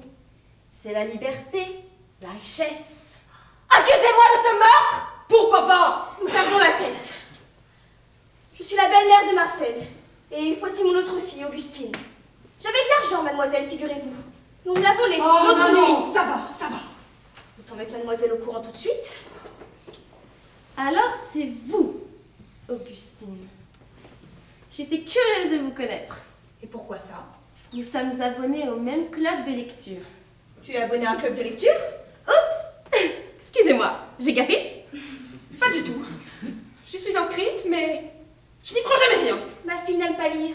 c'est la liberté, la richesse. Accusez-moi de ce meurtre! Pourquoi pas? Nous perdons la tête. Je suis la belle-mère de Marcel. Et voici mon autre fille, Augustine. J'avais de l'argent, mademoiselle, figurez-vous. Et on me l'a volé l'autre nuit. Ça va, ça va. Autant mettre mademoiselle au courant tout de suite. Alors c'est vous, Augustine. J'étais curieuse de vous connaître. Et pourquoi ça? Nous sommes abonnés au même club de lecture. Tu es abonnée à un club de lecture? Oups! Excusez-moi, j'ai gaffé? Pas du tout. Je suis inscrite, mais je n'y prends jamais rien. Ma fille n'aime pas lire.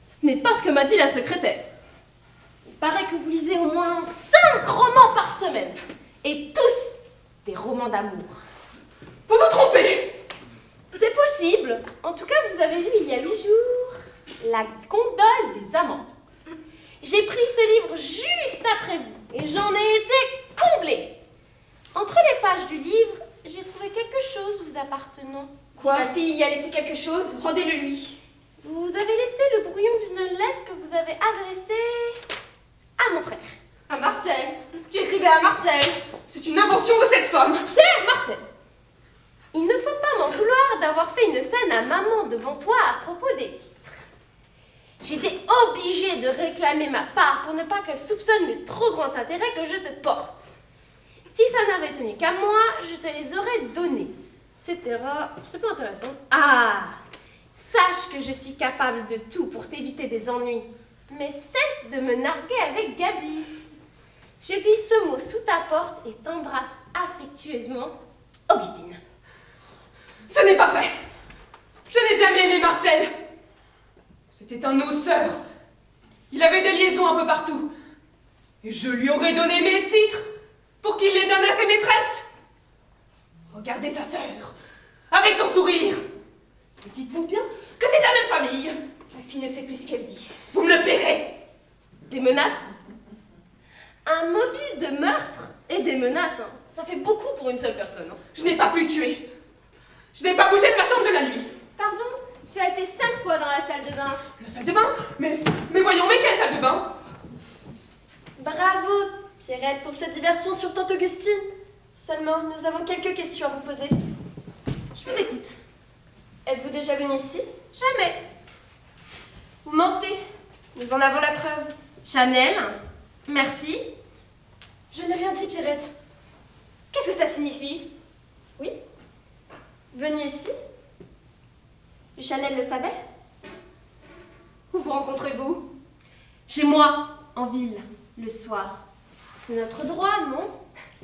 Ce n'est pas ce que m'a dit la secrétaire. paraît que vous lisez au moins 5 romans par semaine. Et tous des romans d'amour. Vous vous trompez! C'est possible. En tout cas, vous avez lu il y a 8 jours La gondole des amants. J'ai pris ce livre juste après vous et j'en ai été comblée. Entre les pages du livre, j'ai trouvé quelque chose vous appartenant. Quoi? La fille a laissé quelque chose? Rendez-le lui. Vous avez laissé le brouillon d'une lettre que vous avez adressée à mon frère. À Marcel. Tu écrivais à Marcel. C'est une invention de cette femme. Cher Marcel, il ne faut pas m'en vouloir d'avoir fait une scène à maman devant toi à propos des titres. J'étais obligée de réclamer ma part pour ne pas qu'elle soupçonne le trop grand intérêt que je te porte. Si ça n'avait tenu qu'à moi, je te les aurais donnés. Etc. C'est pas intéressant. Ah! Sache que je suis capable de tout pour t'éviter des ennuis. Mais cesse de me narguer avec Gabi. Je glisse ce mot sous ta porte et t'embrasse affectueusement, Augustine. Ce n'est pas vrai. Je n'ai jamais aimé Marcel. C'était un noceur. Il avait des liaisons un peu partout. Et je lui aurais donné mes titres pour qu'il les donne à ses maîtresses. Regardez sa sœur, avec son sourire. Et dites-vous bien que c'est de la même famille. La fille ne sait plus ce qu'elle dit. Vous me le paierez. Des menaces? Un mobile de meurtre et des menaces, hein. Ça fait beaucoup pour une seule personne. Hein. Je n'ai pas pu tuer. Je n'ai pas bougé de ma chambre de la nuit. Pardon? Tu as été 5 fois dans la salle de bain. La salle de bain? Mais voyons, mais quelle salle de bain? Bravo, Pierrette, pour cette diversion sur tante Augustine. Seulement, nous avons quelques questions à vous poser. Je vous écoute. Êtes-vous déjà venu ici? Jamais. Vous mentez. Nous en avons la preuve. Chanel, merci. Je n'ai rien dit, Pierrette. Qu'est-ce que ça signifie? Oui. Venu ici? Chanel le savait? Où vous rencontrez-vous? Chez moi, en ville, le soir. C'est notre droit, non?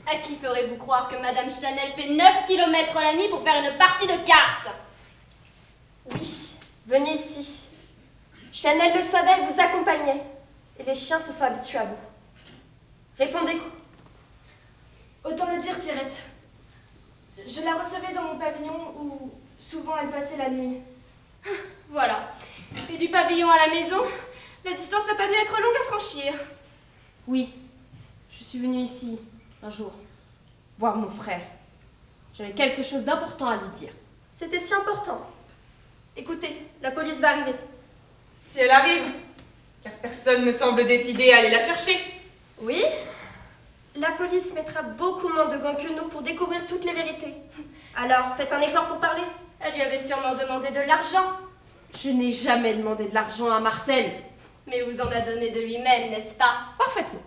À qui ferez-vous croire que Madame Chanel fait 9 km la nuit pour faire une partie de cartes? Oui, venez ici. Chanel le savait, vous accompagnait. Et les chiens se sont habitués à vous. Répondez. Autant le dire, Pierrette. Je la recevais dans mon pavillon où souvent elle passait la nuit. Voilà. Et du pavillon à la maison, la distance n'a pas dû être longue à franchir. Oui, je suis venue ici, un jour, voir mon frère. J'avais quelque chose d'important à lui dire. C'était si important. Écoutez, la police va arriver. Si elle arrive, car personne ne semble décidé à aller la chercher. Oui? La police mettra beaucoup moins de gants que nous pour découvrir toutes les vérités. Alors, faites un effort pour parler. Elle lui avait sûrement demandé de l'argent. Je n'ai jamais demandé de l'argent à Marcel. Mais vous en a donné de lui-même, n'est-ce pas? Parfaitement.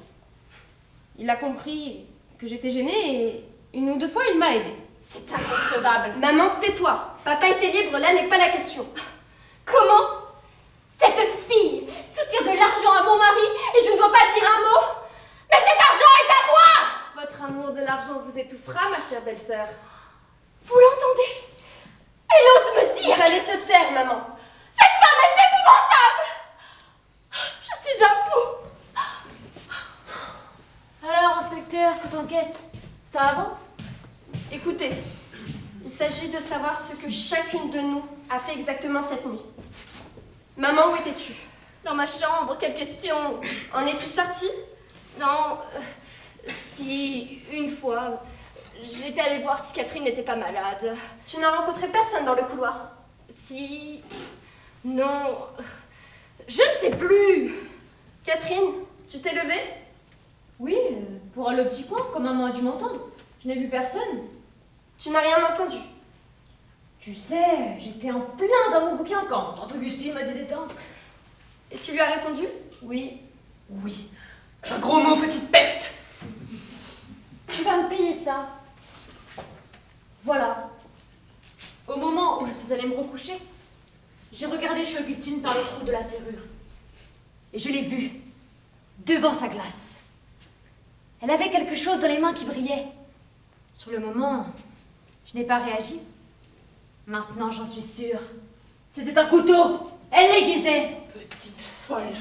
Il a compris que j'étais gênée et une ou deux fois il m'a aidée. C'est inconcevable. Maman, tais-toi. Papa était libre, là n'est pas la question. Comment? Cette fille soutire de l'argent à mon mari et je ne dois pas dire un mot? Mais cet argent est à moi! Votre amour de l'argent vous étouffera, ma chère belle-sœur. Vous l'entendez? Elle ose me dire! Fallait te taire, maman. Cette femme est épouvantable! Je suis un pou! Alors, inspecteur, cette enquête, ça avance? Écoutez, il s'agit de savoir ce que chacune de nous a fait exactement cette nuit. Maman, où étais-tu? Dans ma chambre, quelle question? En es-tu sortie? Non, si, une fois, j'étais allée voir si Catherine n'était pas malade. Tu n'as rencontré personne dans le couloir? Si, non, je ne sais plus. Catherine, tu t'es levée? Oui, pour aller au petit coin, comme maman a dû m'entendre. Je n'ai vu personne. Tu n'as rien entendu? Tu sais, j'étais en plein dans mon bouquin quand tante Augustine m'a dit d'éteindre. Et tu lui as répondu? Oui. Oui. Un gros mot, petite peste. Tu vas me payer ça. Voilà. Au moment où je suis allée me recoucher, j'ai regardé chez Augustine par le trou de la serrure. Et je l'ai vue, devant sa glace. Elle avait quelque chose dans les mains qui brillait. Sur le moment, je n'ai pas réagi. Maintenant, j'en suis sûre. C'était un couteau. Elle l'aiguisait. Petite folle.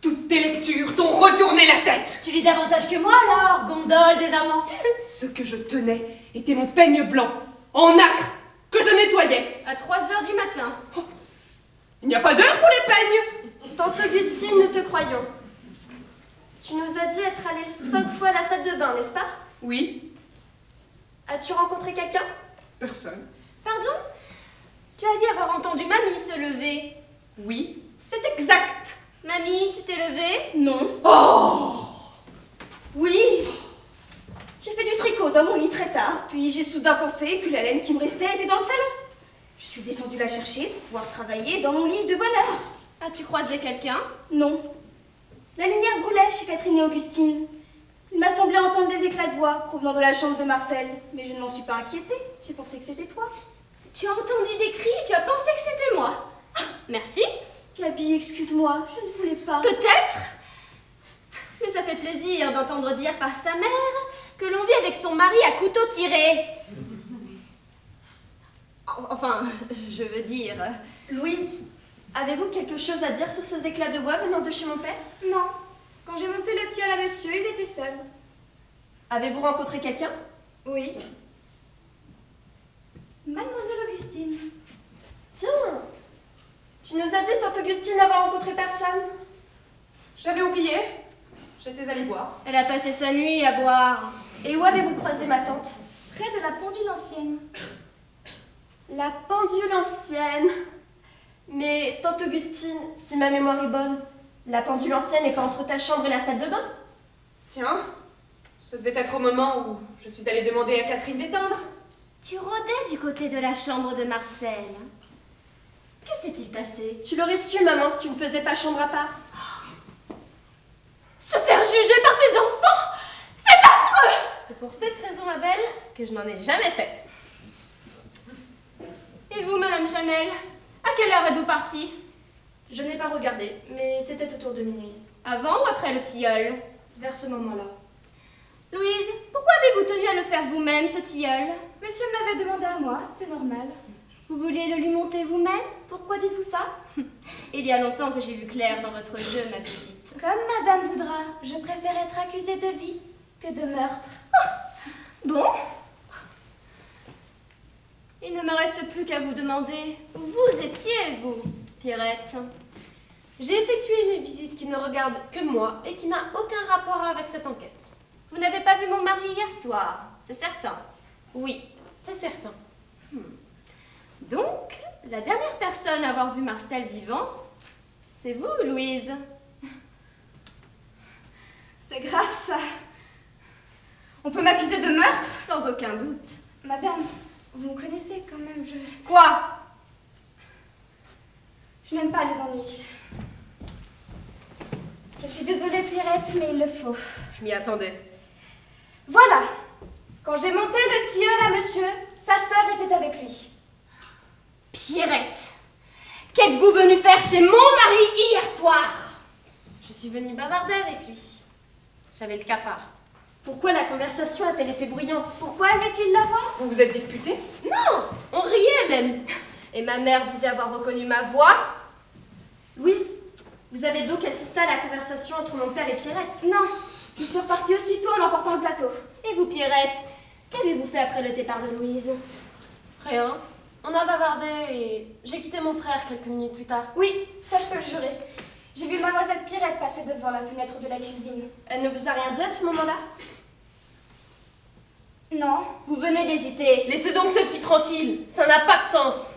Toutes tes lectures t'ont retourné la tête. Tu lis davantage que moi alors, gondole des amants. Ce que je tenais était mon peigne blanc, en acre, que je nettoyais. À 3h du matin. Il n'y a pas d'heure pour les peignes. Tante Augustine, nous te croyons. Tu nous as dit être allée 5 fois à la salle de bain, n'est-ce pas? Oui. As-tu rencontré quelqu'un? Personne. Pardon? Tu as dit avoir entendu mamie se lever. Oui, c'est exact. Mamie, tu t'es levée? Non. Oh! Oui. J'ai fait du tricot dans mon lit très tard, puis j'ai soudain pensé que la laine qui me restait était dans le salon. Je suis descendue la chercher pour pouvoir travailler dans mon lit de bonne heure. As-tu croisé quelqu'un? Non. La lumière brûlait chez Catherine et Augustine. Il m'a semblé entendre des éclats de voix provenant de la chambre de Marcel, mais je ne m'en suis pas inquiétée. J'ai pensé que c'était toi. Tu as entendu des cris et tu as pensé que c'était moi. Ah, merci. Gabi, excuse-moi, je ne voulais pas. Peut-être. Mais ça fait plaisir d'entendre dire par sa mère que l'on vit avec son mari à couteau tiré. Enfin, je veux dire... Louise, avez-vous quelque chose à dire sur ces éclats de voix venant de chez mon père? Non. Quand j'ai monté le tilleul à monsieur, il était seul. Avez-vous rencontré quelqu'un? Oui. Mademoiselle Augustine. Tiens, tu nous as dit, tante Augustine, n'avoir rencontré personne. J'avais oublié. J'étais allée boire. Elle a passé sa nuit à boire. Et où avez-vous croisé ma tante? Près de la pendule ancienne. La pendule ancienne. Mais, tante Augustine, si ma mémoire est bonne, la pendule ancienne n'est pas entre ta chambre et la salle de bain? Tiens, ce devait être au moment où je suis allée demander à Catherine d'éteindre. Tu rôdais du côté de la chambre de Marcel. Que s'est-il passé? Tu l'aurais su, maman, si tu ne faisais pas chambre à part. Se faire juger par ses enfants, c'est affreux! C'est pour cette raison, ma belle, que je n'en ai jamais fait. Et vous, Madame Chanel, à quelle heure êtes-vous partie? Je n'ai pas regardé, mais c'était autour de minuit, Avant ou après le tilleul? vers ce moment-là. Louise, pourquoi avez-vous tenu à le faire vous-même, ce tilleul? Monsieur me l'avait demandé à moi, c'était normal. Vous vouliez le lui monter vous-même? Pourquoi dites-vous ça? Il y a longtemps que j'ai vu clair dans votre jeu, ma petite. Comme madame voudra, je préfère être accusée de vice que de meurtre. Bon. Il ne me reste plus qu'à vous demander où vous étiez, vous, Pierrette. J'ai effectué une visite qui ne regarde que moi et qui n'a aucun rapport avec cette enquête. Vous n'avez pas vu mon mari hier soir, c'est certain. Oui, c'est certain. Donc, la dernière personne à avoir vu Marcel vivant, c'est vous, Louise. C'est grave ça. On peut m'accuser de meurtre? Sans aucun doute. Madame, vous me connaissez quand même, Quoi? Je n'aime pas les ennuis. Je suis désolée, Pierrette, mais il le faut. Je m'y attendais. Voilà. Quand j'ai monté le tilleul à monsieur, sa sœur était avec lui. Pierrette, qu'êtes-vous venue faire chez mon mari hier soir? Je suis venue bavarder avec lui. J'avais le cafard. Pourquoi la conversation a-t-elle été bruyante? Pourquoi aimait-il la voir? Vous vous êtes disputés? Non, on riait même. Et ma mère disait avoir reconnu ma voix. Louise, vous avez donc assisté à la conversation entre mon père et Pierrette? Non, je suis repartie aussitôt en emportant le plateau. Et vous, Pierrette, qu'avez-vous fait après le départ de Louise? Rien. On a bavardé et j'ai quitté mon frère quelques minutes plus tard. Oui, ça je peux le jurer. J'ai vu mademoiselle Pierrette passer devant la fenêtre de la cuisine. Elle ne vous a rien dit à ce moment-là? Non. Vous venez d'hésiter. Laissez donc cette fille tranquille, ça n'a pas de sens.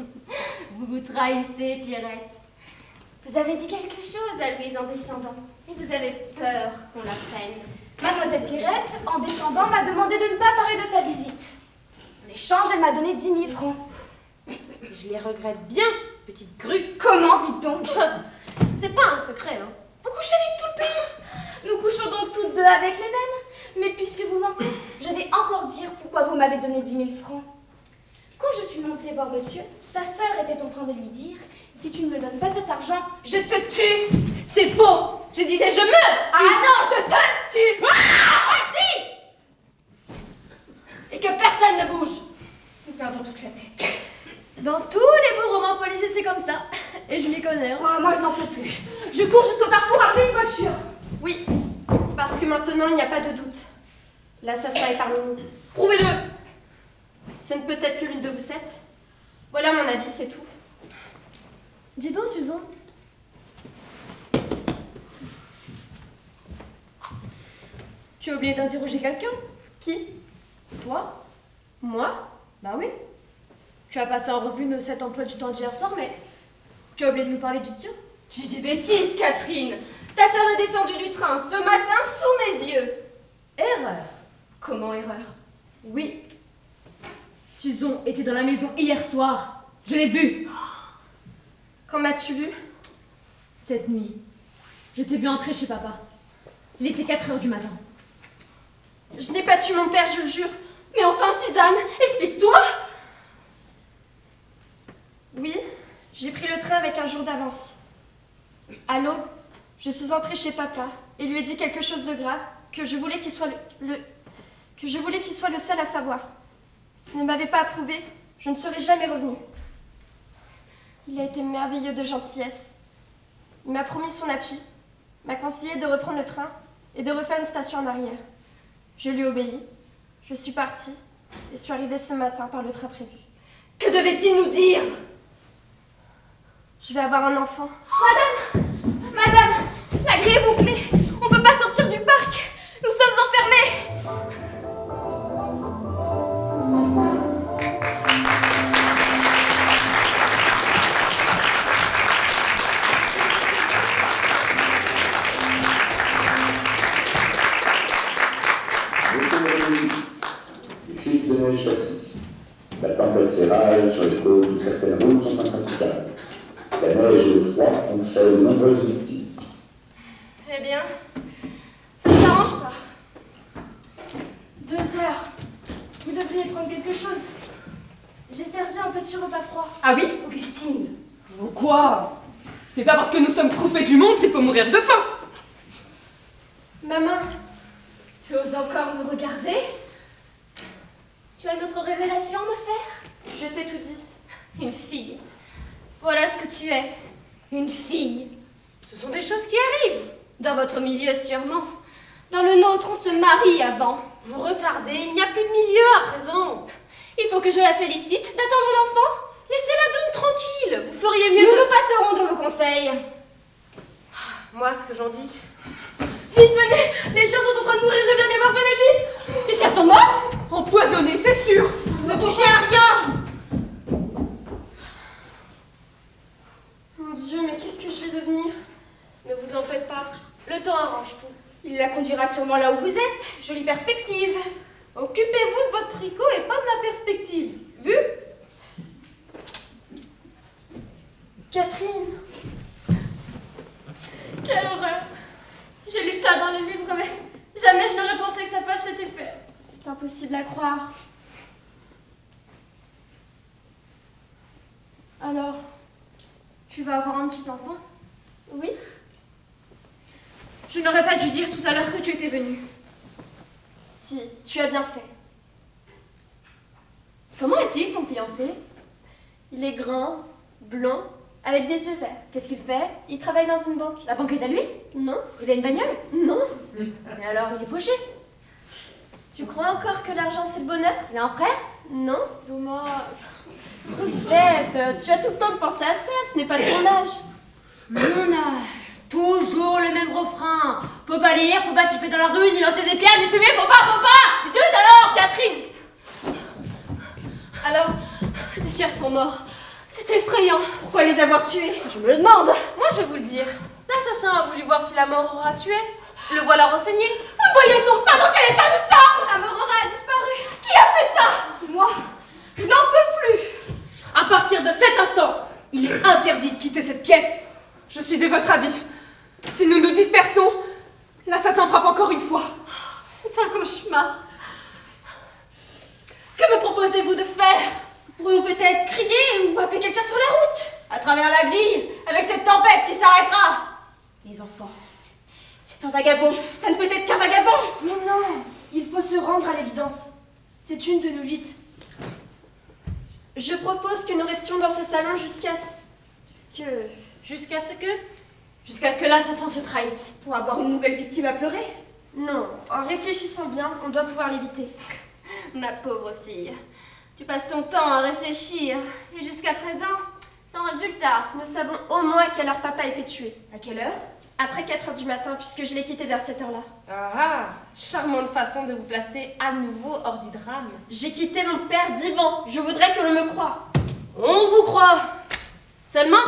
Vous vous trahissez, Pierrette. Vous avez dit quelque chose à Louise en descendant. Et vous avez peur qu'on l'apprenne. Mademoiselle Pierrette, en descendant, m'a demandé de ne pas parler de sa visite. En échange, elle m'a donné 10 000 francs. Je les regrette bien, petite grue. Comment, dites donc? C'est pas un secret, hein. Vous couchez avec tout le pays? Nous couchons donc toutes deux avec les mêmes? Mais puisque vous mentez, je vais encore dire pourquoi vous m'avez donné 10 000 francs. Quand je suis montée voir monsieur, sa sœur était en train de lui dire « Si tu ne me donnes pas cet argent, je te tue !» C'est faux. Je disais je me. Ah non, je te tue! Et que personne ne bouge. Nous perdons toute la tête. Dans tous les beaux romans policiers, c'est comme ça. Et je m'y connais. Hein. Oh, moi, je n'en peux plus. Je cours jusqu'au carrefour, appelez une voiture. Oui, parce que maintenant il n'y a pas de doute. L'assassin est parmi nous. Prouvez-le. Ce ne peut être que l'une de vous 7. Voilà mon avis, c'est tout. Dis donc, Susan. Tu as oublié d'interroger quelqu'un? Qui? Toi? Moi? Bah oui. Tu as passé en revue nos 7 emplois du temps d'hier soir, mais tu as oublié de nous parler du tien. Tu dis des bêtises, Catherine. Ta sœur est descendue du train ce matin sous mes yeux. Erreur. Comment erreur? Oui. Susan était dans la maison hier soir. Je l'ai vue. Quand m'as-tu vu? Cette nuit, je t'ai vu entrer chez papa. Il était 4 heures du matin. Je n'ai pas tué mon père, je le jure. Mais enfin, Suzanne, explique-toi. Oui, j'ai pris le train avec un jour d'avance. À l'aube, je suis entrée chez papa et lui ai dit quelque chose de grave que je voulais qu'il soit le seul à savoir. S'il ne m'avait pas approuvé, je ne serais jamais revenue. Il a été merveilleux de gentillesse. Il m'a promis son appui, m'a conseillé de reprendre le train et de refaire une station en arrière. Je lui ai obéi, je suis partie et suis arrivée ce matin par le train prévu. Que devait-il nous dire? Je vais avoir un enfant. Madame, la grille est bouclée. On peut pas sortir du parc. Nous sommes enfermés. Chute de neige persiste. La tempête fait rage sur les côtes où certaines routes sont impraticables. La neige et le froid ont fait de nombreuses victimes. Eh bien, ça ne s'arrange pas. 2 heures. Vous devriez prendre quelque chose. J'ai servi un petit repas froid. Ah oui? Augustine, Quoi? Ce n'est pas parce que nous sommes coupés du monde qu'il faut mourir de faim. Maman, Tu oses encore me regarder? Tu as une autre révélation à me faire? je t'ai tout dit. Une fille. Voilà ce que tu es. Une fille. Ce sont des choses qui arrivent. Dans votre milieu, sûrement. Dans le nôtre, on se marie avant. Vous retardez, il n'y a plus de milieu à présent. Il faut que je la félicite d'attendre l'enfant. Laissez-la donc tranquille. Vous feriez mieux Nous de... nous passerons de vos conseils. Moi, ce que j'en dis... Vite, venez. Les chiens sont en train de mourir, je viens de les voir, venez vite. Les chiens sont morts? Empoisonné, c'est sûr. Ne touchez à rien. Mon Dieu, mais qu'est-ce que je vais devenir? Ne vous en faites pas. Le temps arrange tout. il la conduira sûrement là où vous êtes. Jolie perspective. Occupez-vous de votre tricot et pas de ma perspective. Vu? Catherine, Quelle horreur. J'ai lu ça dans le livre, mais jamais je n'aurais pensé que ça fasse cet effet. c'est impossible à croire. Alors, tu vas avoir un petit enfant? Oui, Je n'aurais pas dû dire tout à l'heure que tu étais venue. si, tu as bien fait. Comment est-il, ton fiancé? Il est grand, blond, avec des yeux verts. Qu'est-ce qu'il fait? Il travaille dans une banque. La banque est à lui? Non, Il a une bagnole? non. Mais alors, il est fauché. Tu crois encore que l'argent c'est le bonheur? Il a un frère? Non. Dommage. Grosse bête, tu as tout le temps de penser à ça, ce n'est pas de ton âge. Mon âge. Toujours le même refrain. Faut pas lire, faut pas siffler dans la rue, ni lancer des pierres, ni fumer, faut pas. Mais zut alors! Catherine! Alors, les chiens sont morts. C'est effrayant. Pourquoi les avoir tués? Je me le demande. Moi, je vais vous le dire. L'assassin a voulu voir si la mort aura tué. Le voilà renseigné. Vous ne voyez donc pas dans quel état nous sommes? La Aurora a disparu. Qui a fait ça? Moi, je n'en peux plus. À partir de cet instant, il est interdit de quitter cette pièce. Je suis de votre avis. Si nous nous dispersons, l'assassin frappe encore une fois. C'est un cauchemar. Que me proposez-vous de faire? Nous pourrions peut-être crier ou appeler quelqu'un sur la route. À travers la grille, avec cette tempête qui s'arrêtera. Les enfants, c'est un vagabond. Ça ne peut être qu'un vagabond. Mais non, il faut se rendre à l'évidence. C'est une de nos 8. Je propose que nous restions dans ce salon jusqu'à ce que... Jusqu'à ce que... Jusqu'à ce que l'assassin se trahisse. Pour avoir une nouvelle victime à pleurer? Non, en réfléchissant bien, on doit pouvoir l'éviter. Ma pauvre fille, tu passes ton temps à réfléchir, et jusqu'à présent, sans résultat. Nous savons au moins à quelle heure papa a été tué. À quelle heure? Après 4 h du matin, puisque je l'ai quitté vers cette heure-là. Ah ah, charmante façon de vous placer à nouveau hors du drame. J'ai quitté mon père vivant. Je voudrais que l'on me croie. On vous croit. Seulement,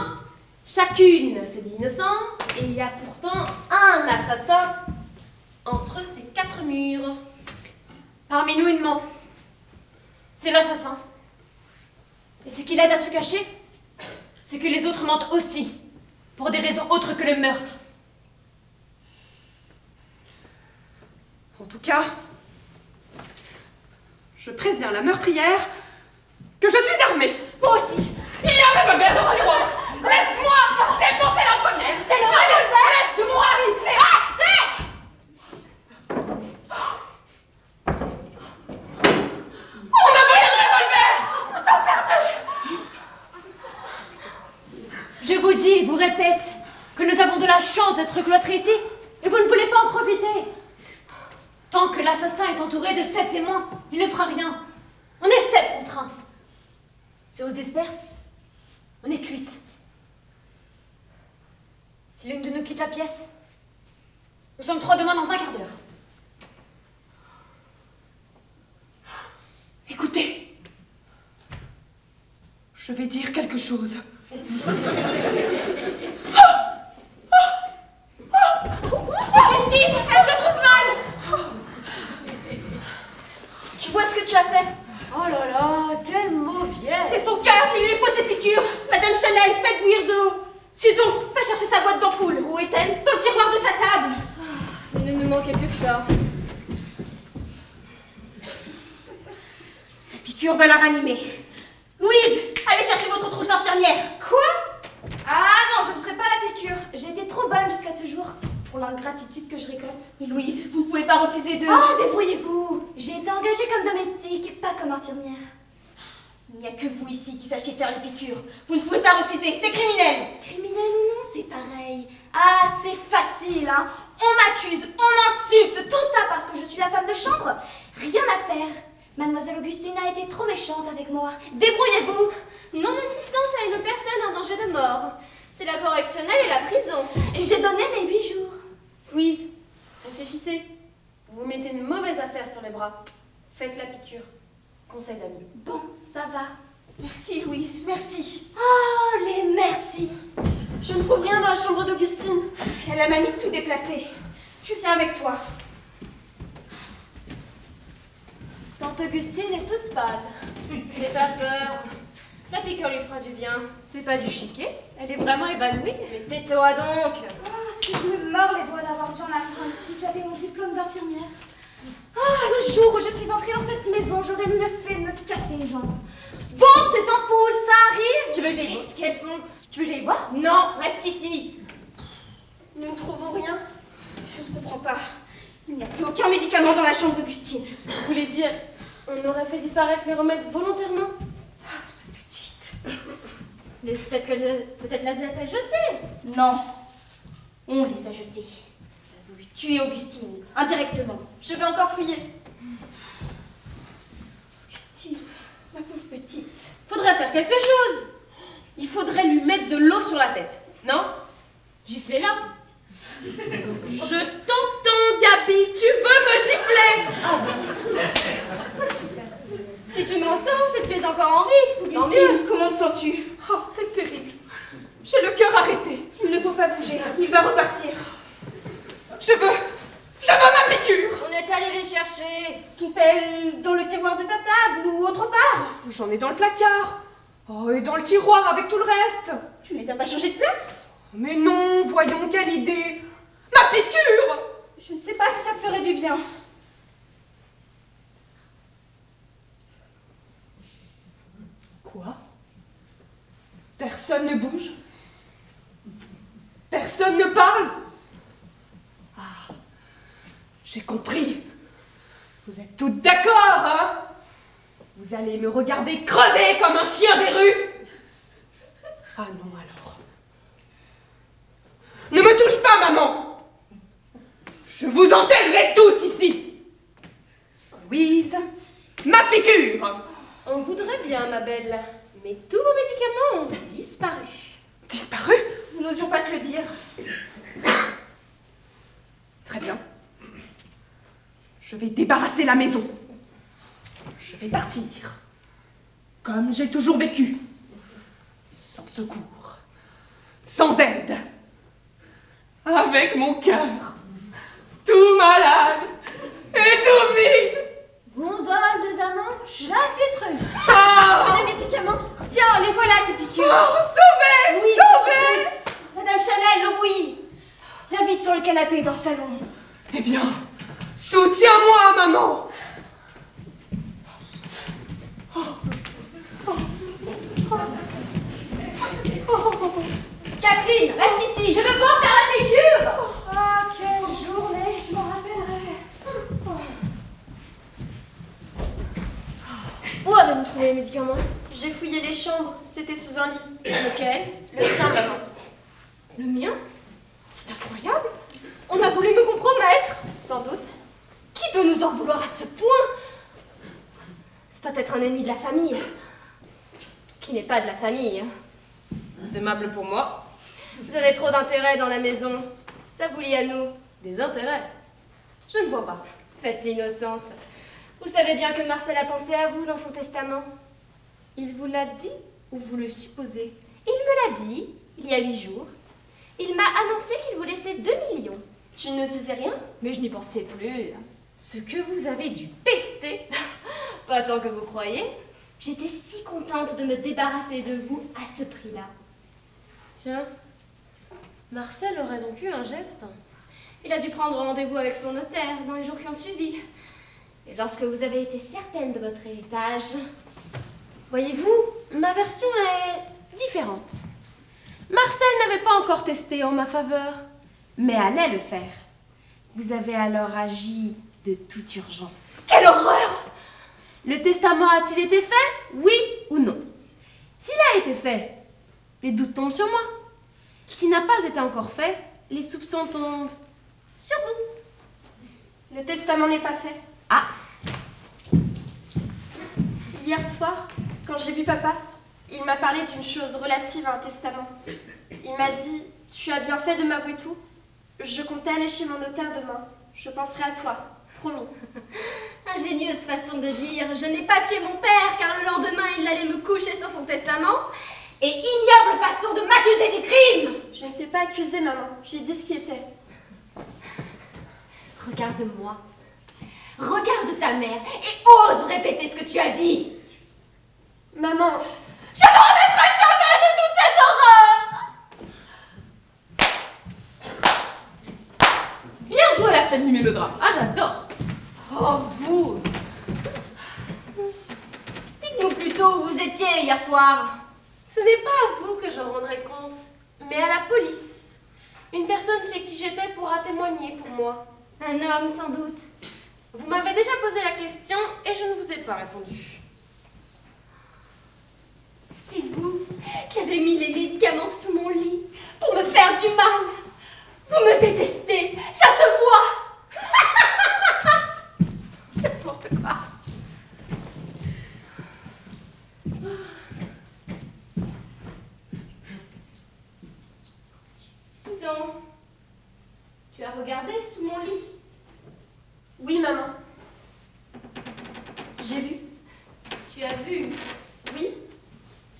chacune se dit innocente et il y a pourtant un assassin entre ces 4 murs. Parmi nous, il ment. C'est l'assassin. Et ce qui l'aide à se cacher, c'est que les autres mentent aussi, pour des raisons autres que le meurtre. En tout cas, je préviens la meurtrière que je suis armée. Moi aussi. Il y a un revolver dans ce tiroir. Laisse-moi. J'ai pensé la première. C'est le revolver. Laisse-moi. Assez. On a volé le revolver. On s'est perdu. Je vous dis et vous répète que nous avons de la chance d'être cloîtrés ici et vous ne voulez pas en profiter. Tant que l'assassin est entouré de 7 témoins, il ne fera rien. On est 7 contre 1. Si on se disperse, on est cuite. Si l'une de nous quitte la pièce, nous sommes 3 demain dans un quart d'heure. Écoutez, je vais dire quelque chose. Augustine, elle se trouve mal. Tu vois ce que tu as fait? Oh là là, quelle mauviette! C'est son cœur, il lui faut ses piqûres. Madame Chanel, faites bouillir de l'eau. Susan, va chercher sa boîte d'ampoule. Où est-elle? Dans le tiroir de sa table. Il ne nous manquait plus que ça. Sa piqûre va la ranimer. Louise, allez chercher votre trousse d'infirmière. Quoi? Ah non, je ne ferai pas la piqûre. J'ai été trop bonne jusqu'à ce jour. Pour l'ingratitude que je récolte. Mais Louise, vous ne pouvez pas refuser de... Ah, débrouillez-vous. J'ai été engagée comme domestique, pas comme infirmière. Il n'y a que vous ici qui sachiez faire les piqûres. Vous ne pouvez pas refuser, c'est criminel. Criminel ou non, c'est pareil. Ah, c'est facile, hein. On m'accuse, on m'insulte, tout ça parce que je suis la femme de chambre. Rien à faire. Mademoiselle Augustine a été trop méchante avec moi. Débrouillez-vous. Non-assistance à une personne en danger de mort. C'est la correctionnelle et la prison. J'ai donné mes 8 jours. Louise, réfléchissez. Vous vous mettez une mauvaise affaire sur les bras. Faites la piqûre. Conseil d'amis. Bon, ça va. Merci Louise, merci. Oh, les merci. Je ne trouve rien dans la chambre d'Augustine. Elle a manie de tout déplacer. Je viens avec toi. Tante Augustine est toute pâle. N'aie pas peur. La piqûre lui fera du bien. C'est pas du chiquet, elle est vraiment évanouie. Mais tais-toi donc. Oh, est-ce que je me mords les doigts d'avoir dû en arriver ici, que j'avais mon diplôme d'infirmière. Ah, le jour où je suis entrée dans cette maison, j'aurais mieux fait de me casser une jambe. Bon, ces ampoules, ça arrive. Tu veux que j'aille voir? Qu'est-ce qu'elles font? Tu veux que j'aille voir? Non, reste ici. Nous ne trouvons rien. Je ne comprends pas. Il n'y a plus aucun médicament dans la chambre d'Augustine. Vous voulez dire, on aurait fait disparaître les remèdes volontairement? Petite. Mais peut-être la a-t-elle jetée. Non. On les a jetés. Elle a voulu tuer Augustine, indirectement. Je vais encore fouiller. Augustine, ma pauvre petite. Faudrait faire quelque chose. Il faudrait lui mettre de l'eau sur la tête, non? Giflez-la. Je t'entends, Gabi. Tu veux me gifler? Si tu m'entends, c'est que tu es encore en vie. Tant mieux. Augustine, comment te sens-tu? Oh, c'est terrible. J'ai le cœur arrêté. Il ne faut pas bouger. Il va repartir. Je veux ma piqûre. On est allé les chercher. Sont-elles dans le tiroir de ta table ou autre part? J'en ai dans le placard. Oh, et dans le tiroir avec tout le reste. Tu ne les as pas changées de place? Mais non, voyons, quelle idée. Ma piqûre. Je ne sais pas si ça te ferait du bien. Quoi? Personne ne bouge? Personne ne parle? Ah, j'ai compris. Vous êtes toutes d'accord, hein? Vous allez me regarder crever comme un chien des rues? Ah non, alors. Ne me touche pas, maman! Je vous enterrerai toutes ici! Louise, ma piqûre! On voudrait bien, ma belle, mais tous vos médicaments ont disparu. Disparu? Nous n'osions pas te le dire. Très bien. Je vais débarrasser la maison. Je vais partir. Comme j'ai toujours vécu. Sans secours. Sans aide. Avec mon cœur. Tout malade. Et tout vide. Gondole des amants, chapitre 1. Ah! Les médicaments. Tiens, les voilà tes piqûres. Oh, sauvez! Oui, Sauvez! Madame Chanel, l'eau bouillie. Viens vite sur le canapé dans le salon. Eh bien, soutiens-moi, maman! Catherine, reste ici, je veux pas en faire la piqûre. Ah, quelle journée, je m'en rappellerai. Où avez-vous trouvé les médicaments? J'ai fouillé les chambres, c'était sous un lit. Lequel? Le tien, maman. Le mien? C'est incroyable. On a voulu me compromettre. Sans doute. Qui peut nous en vouloir à ce point? Ce doit être un ennemi de la famille. Qui n'est pas de la famille. Aimable pour moi. Vous avez trop d'intérêt dans la maison. Ça vous lie à nous. Des intérêts? Je ne vois pas. Faites l'innocente. Vous savez bien que Marcel a pensé à vous dans son testament. Il vous l'a dit ou vous le supposez? Il me l'a dit, il y a 8 jours. Il m'a annoncé qu'il vous laissait 2 millions. Tu ne disais rien? Mais je n'y pensais plus. Ce que vous avez dû pester. Pas tant que vous croyez. J'étais si contente de me débarrasser de vous à ce prix-là. Tiens, Marcel aurait donc eu un geste. Il a dû prendre rendez-vous avec son notaire dans les jours qui ont suivi. Et lorsque vous avez été certaine de votre héritage... Voyez-vous, ma version est différente. Marcel n'avait pas encore testé en ma faveur, mais allait le faire. Vous avez alors agi de toute urgence. Quelle horreur! Le testament a-t-il été fait? Oui ou non? S'il a été fait, les doutes tombent sur moi. S'il n'a pas été encore fait, les soupçons tombent sur vous. Le testament n'est pas fait. Ah! Hier soir, quand j'ai vu papa, il m'a parlé d'une chose relative à un testament. Il m'a dit « Tu as bien fait de m'avouer tout. Je comptais aller chez mon notaire demain. Je penserai à toi. Promis. » Ingénieuse façon de dire « Je n'ai pas tué mon père car le lendemain il allait me coucher sans son testament. » Et ignoble façon de m'accuser du crime! Je ne t'ai pas accusée, maman. J'ai dit ce qui était. Regarde-moi. Regarde ta mère et ose répéter ce que tu as dit. Maman, je me remettrai jamais de toutes ces horreurs. Bien joué la scène du mélodrame. Ah, j'adore. Oh, vous. Dites-nous plutôt où vous étiez hier soir. Ce n'est pas à vous que j'en rendrai compte, mais à la police. Une personne chez qui j'étais pourra témoigner pour moi. Un homme, sans doute. Vous m'avez déjà posé la question et je ne vous ai pas répondu. C'est vous qui avez mis les médicaments sous mon lit pour me faire du mal. Vous me détestez, ça se voit. N'importe quoi. Susan, tu as regardé sous mon lit? Oui, maman. J'ai vu. Tu as vu? Oui.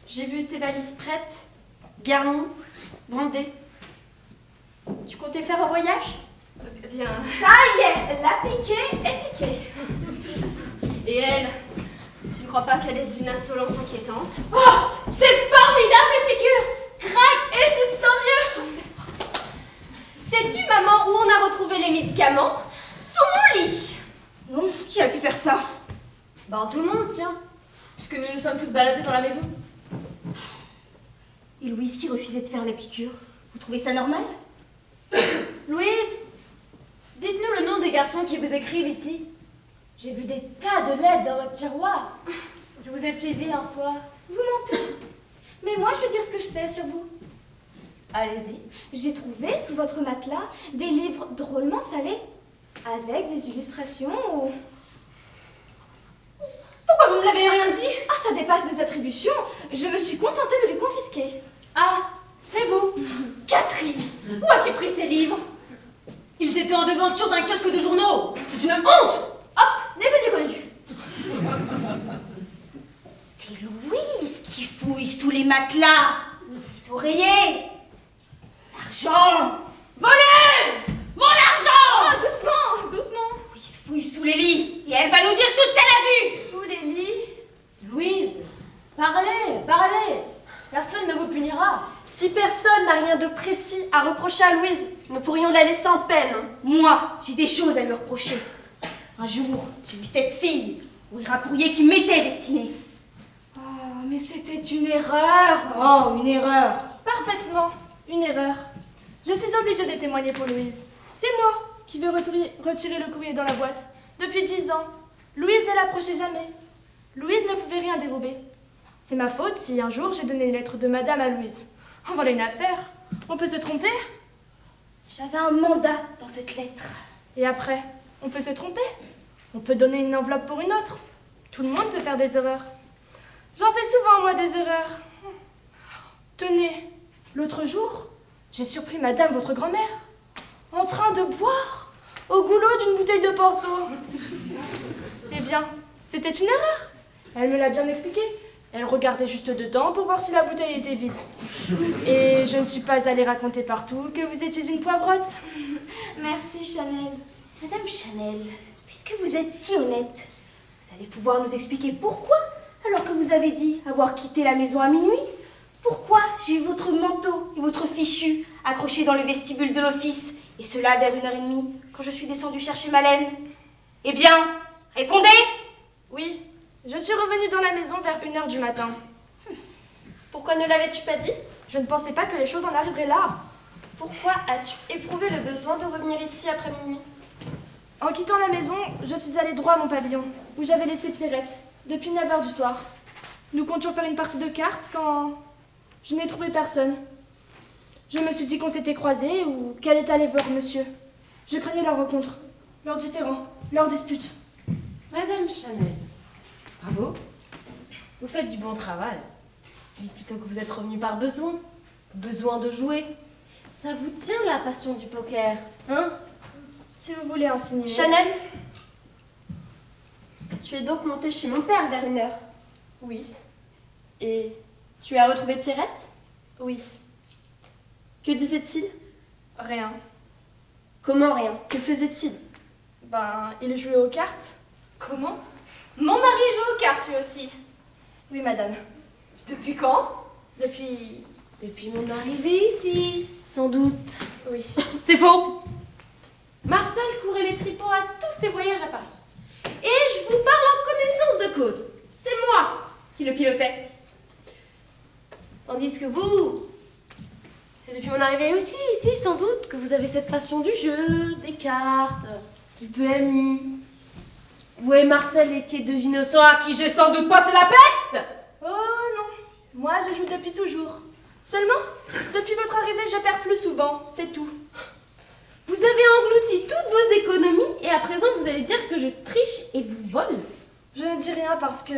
J'ai vu tes valises prêtes, garnies, bondées. Tu comptais faire un voyage? Bien. Ça y est, la piquée est piquée. Et elle, tu ne crois pas qu'elle est d'une insolence inquiétante? Oh, c'est formidable les piqûres. Crac et tu te sens mieux. Sais-tu, maman, où on a retrouvé les médicaments? Sous mon lit. Non, qui a pu faire ça? Ben tout le monde, tiens. Puisque nous nous sommes toutes baladées dans la maison. Et Louise qui refusait de faire la piqûre. Vous trouvez ça normal? Louise, dites-nous le nom des garçons qui vous écrivent ici. J'ai vu des tas de lettres dans votre tiroir. Je vous ai suivi un soir. Vous mentez. Mais moi, je vais dire ce que je sais sur vous. Allez-y. J'ai trouvé sous votre matelas des livres drôlement salés, avec des illustrations. Pourquoi vous ne m'avez rien dit? Ah, ça dépasse mes attributions. Je me suis contentée de les confisquer. Ah, c'est vous. Catherine, où as-tu pris ces livres? Ils étaient en devanture d'un kiosque de journaux. C'est une honte. Hop, n'est venu connu. C'est Louise qui fouille sous les matelas, les oreillers. L'argent! Voleuse! Mon argent! Oh, doucement, doucement. Louise fouille sous les lits et elle va nous dire tout ce qu'elle a vu. Sous les lits. Louise, parlez, parlez. Personne ne vous punira. Si personne n'a rien de précis à reprocher à Louise, nous pourrions la laisser en peine. Moi, j'ai des choses à lui reprocher. Un jour, j'ai vu cette fille ouvrir un courrier qui m'était destiné. Oh, mais c'était une erreur. Oh, une erreur. Parfaitement, une erreur. Je suis obligée de témoigner pour Louise. C'est moi qui vais retirer le courrier dans la boîte. Depuis 10 ans, Louise ne l'approchait jamais. Louise ne pouvait rien dérober. C'est ma faute si un jour j'ai donné une lettre de madame à Louise. Oh, voilà une affaire. On peut se tromper. J'avais un mandat dans cette lettre. Et après, on peut se tromper. On peut donner une enveloppe pour une autre. Tout le monde peut faire des erreurs. J'en fais souvent, moi, des erreurs. Tenez, l'autre jour, j'ai surpris madame, votre grand-mère, en train de boire au goulot d'une bouteille de Porto. Eh bien, c'était une erreur. Elle me l'a bien expliqué. Elle regardait juste dedans pour voir si la bouteille était vide. Et je ne suis pas allée raconter partout que vous étiez une poivrotte. Merci, Chanel. Madame Chanel, puisque vous êtes si honnête, vous allez pouvoir nous expliquer pourquoi, alors que vous avez dit avoir quitté la maison à minuit, pourquoi j'ai vu votre manteau et votre fichu accrochés dans le vestibule de l'office, et cela vers 1h30, quand je suis descendue chercher ma laine. Eh bien, répondez! Oui, je suis revenue dans la maison vers 1h du matin. Pourquoi ne l'avais-tu pas dit? Je ne pensais pas que les choses en arriveraient là. Pourquoi as-tu éprouvé le besoin de revenir ici après minuit? En quittant la maison, je suis allée droit à mon pavillon, où j'avais laissé Pierrette, depuis 9h du soir. Nous comptions faire une partie de cartes quand je n'ai trouvé personne. Je me suis dit qu'on s'était croisés ou qu'elle était allée voir monsieur. Je craignais leur rencontre, leurs différends, leurs disputes. Madame Chanel, bravo. Vous faites du bon travail. Dites plutôt que vous êtes revenue par besoin. Besoin de jouer. Ça vous tient la passion du poker, hein? Si vous voulez insinuer... Chanel, tu es donc montée chez mon père vers 1h. Oui. Et tu as retrouvé Pierrette? Oui. Que disait-il? Rien. Comment rien? Que faisait-il? Ben, il jouait aux cartes. Comment? Mon mari joue aux cartes lui aussi. Oui, madame. Depuis quand? Depuis mon arrivée ici, sans doute. Oui. C'est faux. Marcel courait les tripots à tous ses voyages à Paris. Et je vous parle en connaissance de cause. C'est moi qui le pilotais. Tandis que vous, c'est depuis mon arrivée aussi ici, sans doute, que vous avez cette passion du jeu, des cartes, du PMU. Vous et Marcel étiez deux innocents à qui j'ai sans doute passé la peste. Oh non, moi je joue depuis toujours. Seulement, depuis votre arrivée, je perds plus souvent, c'est tout. Vous avez englouti toutes vos économies et à présent vous allez dire que je triche et vous vole. Je ne dis rien parce que...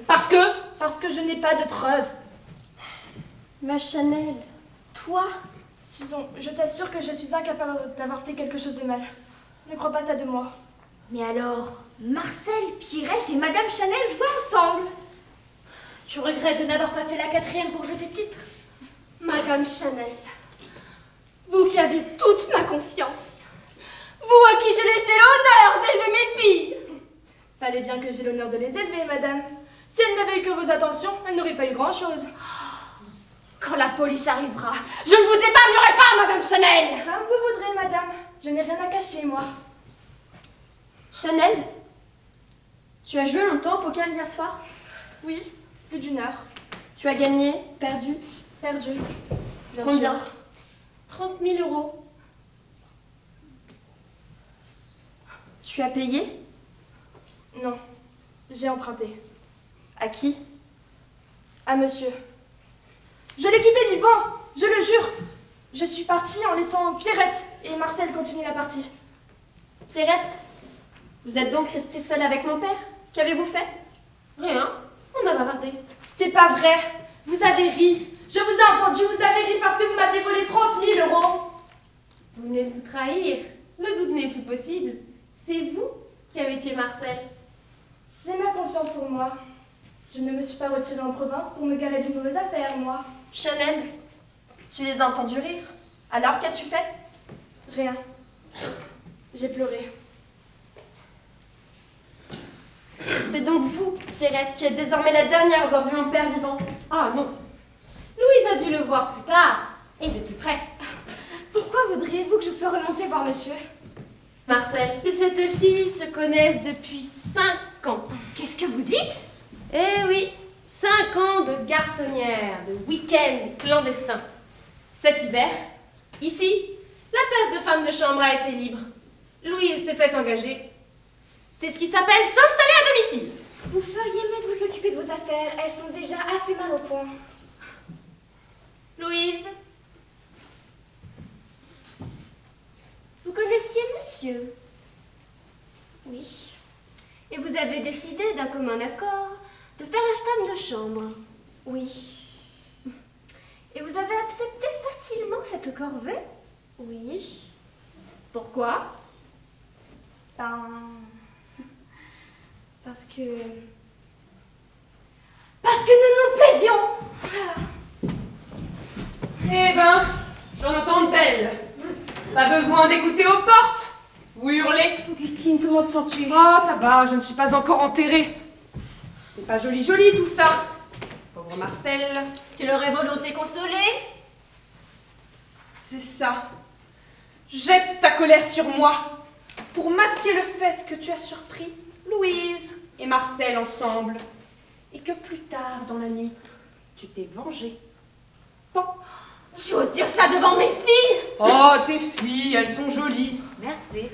Parce que je n'ai pas de preuves. Ma Chanel, toi? Susan, je t'assure que je suis incapable d'avoir fait quelque chose de mal. Ne crois pas ça de moi. Mais alors, Marcel, Pierrette et Madame Chanel jouaient ensemble. Je regrette de n'avoir pas fait la 4e pour jeter titre. Madame Chanel, vous qui avez toute ma confiance, vous à qui j'ai laissé l'honneur d'élever mes filles. Fallait bien que j'ai l'honneur de les élever, madame. Si elles n'avaient eu que vos attentions, elles n'auraient pas eu grand-chose. Quand la police arrivera, je ne vous épargnerai pas, Madame Chanel. Comme vous voudrez, madame. Je n'ai rien à cacher, moi. Chanel, tu as joué longtemps au poker hier soir? Oui, plus d'1 heure. Tu as gagné, perdu? Perdu. Bien Combien? sûr. 30 000 €. Tu as payé? Non, j'ai emprunté. À qui? À monsieur. Je l'ai quitté vivant, je le jure. Je suis partie en laissant Pierrette et Marcel continuer la partie. Pierrette, vous êtes donc restée seule avec mon père? Qu'avez-vous fait? Rien, on a bavardé. C'est pas vrai. Vous avez ri. Je vous ai entendu, vous avez ri parce que vous m'aviez volé 30 000 €. Vous venez de vous trahir. Le doute n'est plus possible. C'est vous qui avez tué Marcel. J'ai ma conscience pour moi. Je ne me suis pas retirée en province pour me garer d'une mauvaise affaire, moi. Chanel, tu les as entendus rire. Alors qu'as-tu fait? Rien. J'ai pleuré. C'est donc vous, Pierrette, qui êtes désormais la dernière à avoir vu mon père vivant. Ah non. Louise a dû le voir plus tard, et de plus près. Pourquoi voudriez-vous que je sois remontée voir monsieur? Marcel et cette fille se connaissent depuis 5 ans. Qu'est-ce que vous dites? Eh oui, 5 ans de garçonnière, de week-end clandestin. Cet hiver, ici, la place de femme de chambre a été libre. Louise s'est fait engager. C'est ce qui s'appelle s'installer à domicile. Vous feriez mieux de vous occuper de vos affaires. Elles sont déjà assez mal au point. Louise, Vous connaissiez monsieur? Oui. Et vous avez décidé d'un commun accord de faire la femme de chambre? Oui. Et vous avez accepté facilement cette corvée? Oui. Pourquoi? Parce que nous nous plaisions! Voilà. Eh ben, j'en entends de belles. Pas besoin d'écouter aux portes. Vous hurlez. Augustine, comment te sens-tu? Oh, ça va, je ne suis pas encore enterrée. C'est pas joli joli tout ça. Pauvre Marcel. Tu l'aurais volontiers consolé? C'est ça. Jette ta colère sur moi pour masquer le fait que tu as surpris Louise et Marcel ensemble et que plus tard dans la nuit, tu t'es vengée. Bon. Tu oses dire ça devant mes filles? Oh, tes filles, elles sont jolies. Merci.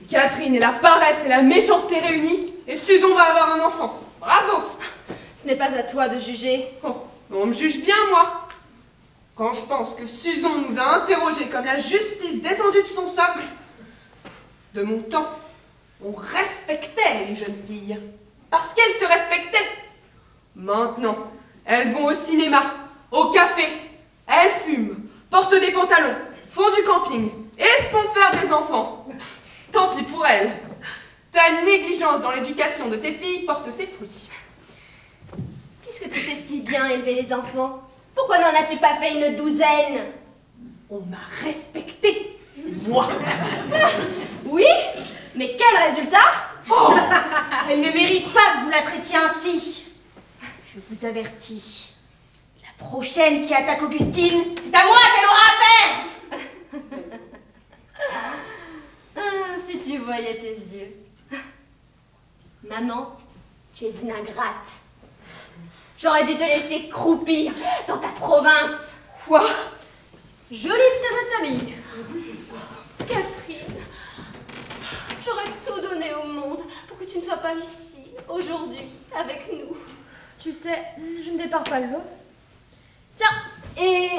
Catherine et la paresse et la méchanceté réunies, et Suzon va avoir un enfant. Bravo! Ce n'est pas à toi de juger. Oh, on me juge bien, moi. Quand je pense que Suzon nous a interrogés comme la justice descendue de son socle. De mon temps, on respectait les jeunes filles. Parce qu'elles se respectaient. Maintenant, elles vont au cinéma, au café, elles fument, portent des pantalons, font du camping et se font faire des enfants. Tant pis pour elles. Ta négligence dans l'éducation de tes filles porte ses fruits. Puisque tu sais si bien élever les enfants, pourquoi n'en as-tu pas fait une douzaine? On m'a respectée, moi. Oui? Mais quel résultat? Oh, elle ne mérite pas que vous la traitiez ainsi. Je vous avertis. La prochaine qui attaque Augustine, c'est à moi qu'elle aura affaire. Si tu voyais tes yeux. Maman, tu es une ingrate. J'aurais dû te laisser croupir dans ta province. Quoi? Jolie petite famille. Catherine, j'aurais tout donné au monde pour que tu ne sois pas ici, aujourd'hui, avec nous. Tu sais, je ne dépare pas le lot. Tiens, et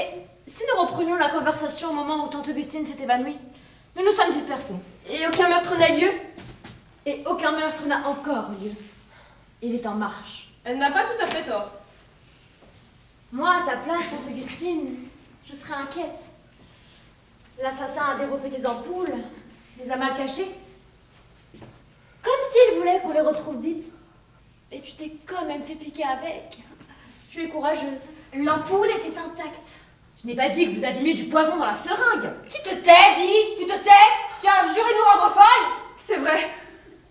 si nous reprenions la conversation au moment où tante Augustine s'est évanouie? Nous nous sommes dispersés. et aucun meurtre n'a lieu? Et aucun meurtre n'a encore lieu. Il est en marche. Elle n'a pas tout à fait tort. Moi, à ta place, tante Augustine, je serais inquiète. L'assassin a dérobé tes ampoules, les a mal cachées. Comme s'il voulait qu'on les retrouve vite. Et tu t'es quand même fait piquer avec. Tu es courageuse. L'ampoule était intacte. Je n'ai pas dit que vous aviez mis du poison dans la seringue. Tu te tais, dis. Tu te tais. Tu as juré de nous rendre folles. C'est vrai.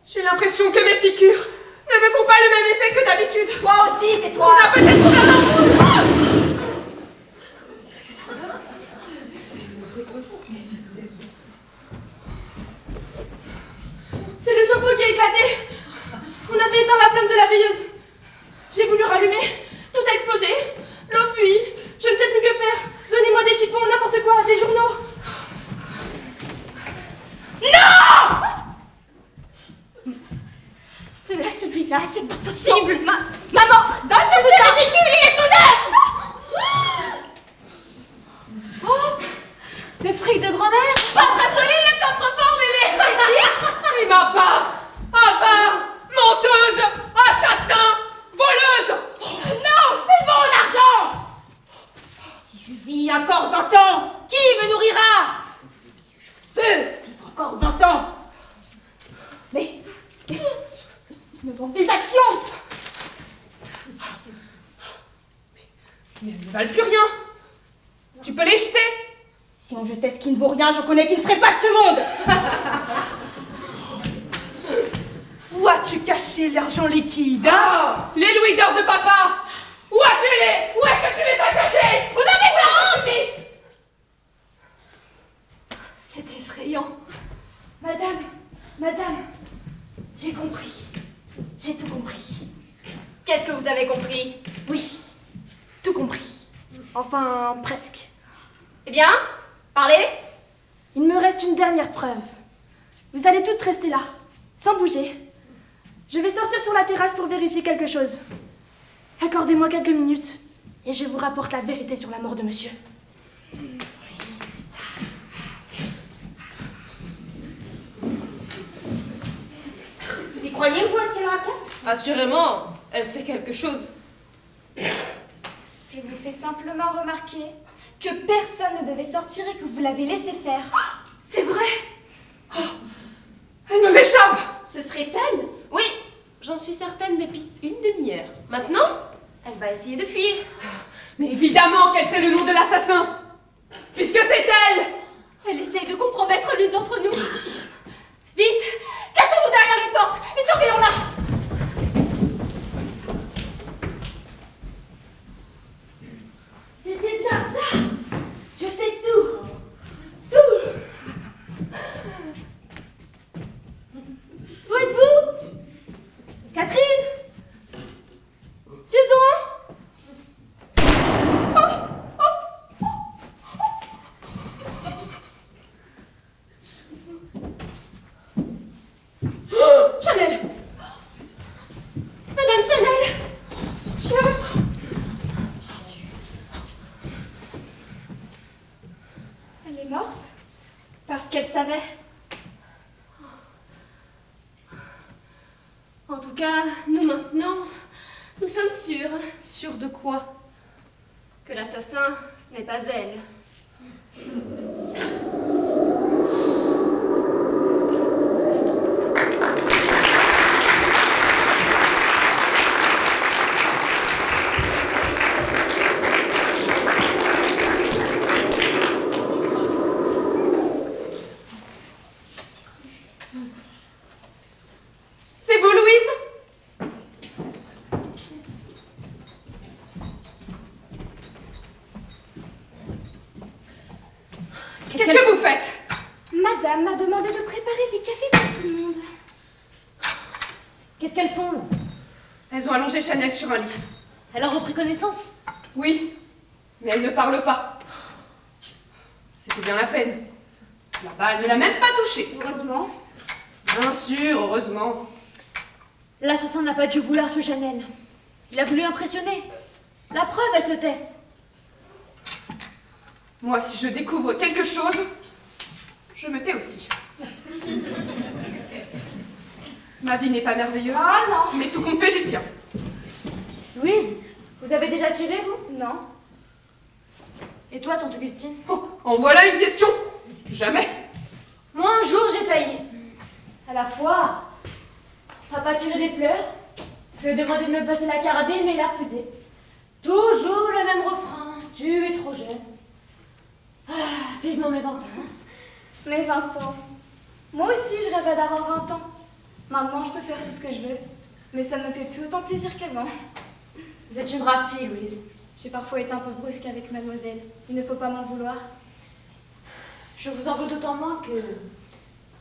J'ai l'impression que mes piqûres ne me font pas le même effet que d'habitude. Toi aussi, tais-toi. On a peut-être ouvert l'ampoule. C'est le chauffe-eau qui a éclaté. On avait éteint la flamme de la veilleuse. J'ai voulu rallumer. Tout a explosé. L'eau fuit. Je ne sais plus que faire. Donnez-moi des chiffons, n'importe quoi, des journaux. Tenez, celui-là, c'est pas possible. Maman, donne ce bouton. vis encore 20 ans. Qui me nourrira? Je veux vivre encore 20 ans. Mais il me manque des actions. Mais elles ne valent plus rien. Tu peux les jeter. Si on jetait ce qui ne vaut rien, je connais qu'il ne serait pas de ce monde. Où as-tu caché l'argent liquide, hein? Les louis d'or de papa? Où as-tu les? Où est-ce que tu les as cachés? Vous n'avez pas honte? C'est effrayant. Madame, j'ai compris. J'ai tout compris. Qu'est-ce que vous avez compris? Oui, tout compris. Enfin, presque. Eh bien, parlez. Il me reste une dernière preuve. Vous allez toutes rester là, sans bouger. Je vais sortir sur la terrasse pour vérifier quelque chose. Accordez-moi quelques minutes et je vous rapporte la vérité sur la mort de monsieur. Oui, c'est ça. Vous y croyez, vous, à ce qu'elle raconte? Assurément, elle sait quelque chose. Je vous fais simplement remarquer que personne ne devait sortir et que vous l'avez laissé faire. C'est vrai. Elle nous échappe. Ce serait elle? Oui, j'en suis certaine depuis une demi-heure. Maintenant, elle va essayer de fuir. Mais évidemment qu'elle sait le nom de l'assassin. Puisque c'est elle. Elle essaye de compromettre l'une d'entre nous. Vite, cachons-nous derrière les portes et surveillons-la. C'était bien ça. Je sais tout. Tout. Où êtes-vous? Catherine? Susan? Chanel. Madame Chanel. Dieu. Elle est morte? Parce qu'elle savait. En tout cas, nous maintenant, nous sommes sûrs. Sûre de quoi? Que l'assassin, ce n'est pas elle. C'est vous, Louise? Qu'est-ce que vous faites? Madame m'a demandé de préparer du café pour tout le monde. Qu'est-ce qu'elles font? Elles ont allongé Chanel sur un lit. Elle a repris connaissance? Oui, mais elle ne parle pas. C'était bien la peine. La balle ne l'a même pas touchée. Heureusement. Bien sûr, heureusement. L'assassin n'a pas dû vouloir tuer Chanel. Il a voulu l'impressionner. La preuve, elle se tait. Moi, si je découvre quelque chose, je me tais aussi. Ma vie n'est pas merveilleuse, Ah non. mais tout compte fait, j'y tiens. Louise, vous avez déjà tiré, vous? Non. Et toi, tante Augustine? Oh, en voilà une question. Jamais. Moi, un jour, j'ai failli. À la fois, papa tirait des fleurs. Je lui ai demandé de me passer la carabine, mais il a refusé. Toujours le même refrain. Tu es trop jeune. Ah, vivement mes 20 ans. Mes 20 ans. Moi aussi, je rêvais d'avoir 20 ans. Maintenant, je peux faire tout ce que je veux. Mais ça ne me fait plus autant plaisir qu'avant. Vous êtes une brave fille, Louise. J'ai parfois été un peu brusque avec mademoiselle. Il ne faut pas m'en vouloir. Je vous en veux d'autant moins que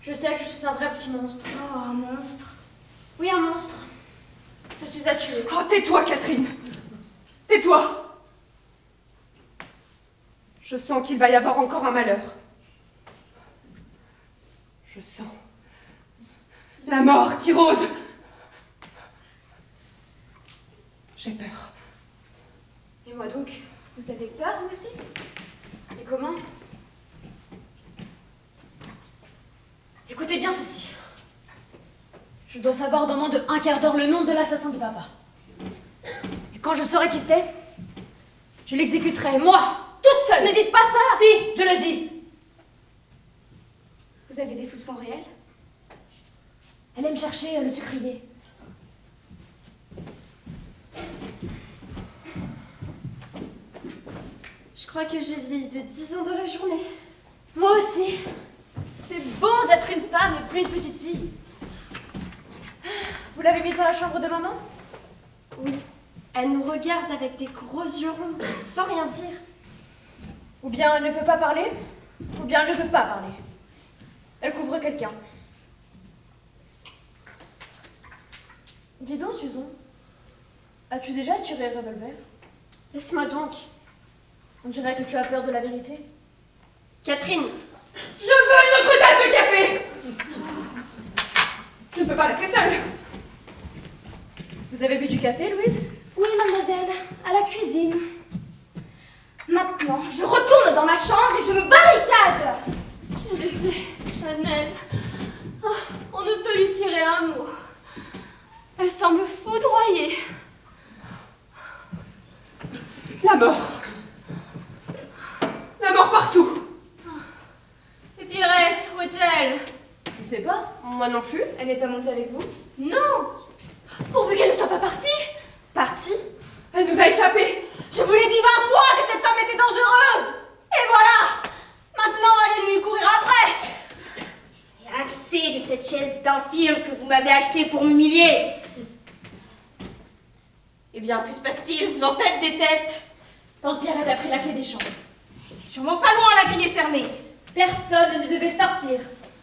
je sais que je suis un vrai petit monstre. Oh, un monstre. Oui, un monstre. Je suis à tuer. Oh, tais-toi, Catherine. Tais-toi. Je sens qu'il va y avoir encore un malheur. Je sens la mort qui rôde. J'ai peur. Et moi donc? Vous avez peur, vous aussi? Et comment? Écoutez bien ceci. Je dois savoir dans moins de un quart d'heure le nom de l'assassin de papa. Et quand je saurai qui c'est, je l'exécuterai, moi, toute seule. Ne dites pas ça. Si, je le dis. Vous avez des soupçons réels? Elle aime chercher le sucrier. Je crois que j'ai vieilli de 10 ans dans la journée. Moi aussi. C'est beau d'être une femme et plus une petite fille. Vous l'avez mise dans la chambre de maman? Oui. Elle nous regarde avec des gros yeux ronds, sans rien dire. Ou bien elle ne peut pas parler, ou bien elle ne veut pas parler. Elle couvre quelqu'un. Dis donc, Susan, as-tu déjà tiré un revolver? Laisse-moi donc. On dirait que tu as peur de la vérité. Catherine! Je veux une autre tasse de café! Je ne peux pas rester seule. Vous avez bu du café, Louise? Oui, mademoiselle, à la cuisine. Maintenant, je retourne dans ma chambre et je me barricade. J'ai laissé Chanel. Oh, on ne peut lui tirer un mot. Elle semble foudroyée. La mort. La mort partout. Et Pierrette, où est-elle? Je sais pas. Moi non plus. Elle n'est pas montée avec vous? Non! Pourvu qu'elle ne soit pas partie! Partie? Elle nous a échappé. Je vous l'ai dit 20 fois que cette femme était dangereuse! Et voilà! Maintenant, allez lui courir après! Et assez de cette chaise d'infirme que vous m'avez achetée pour m'humilier. Eh bien, que se passe-t-il? Vous en faites des têtes? Tante Pierrette a pris la clé des chambres. Sûrement pas loin, la grille est fermée. Personne ne devait sortir.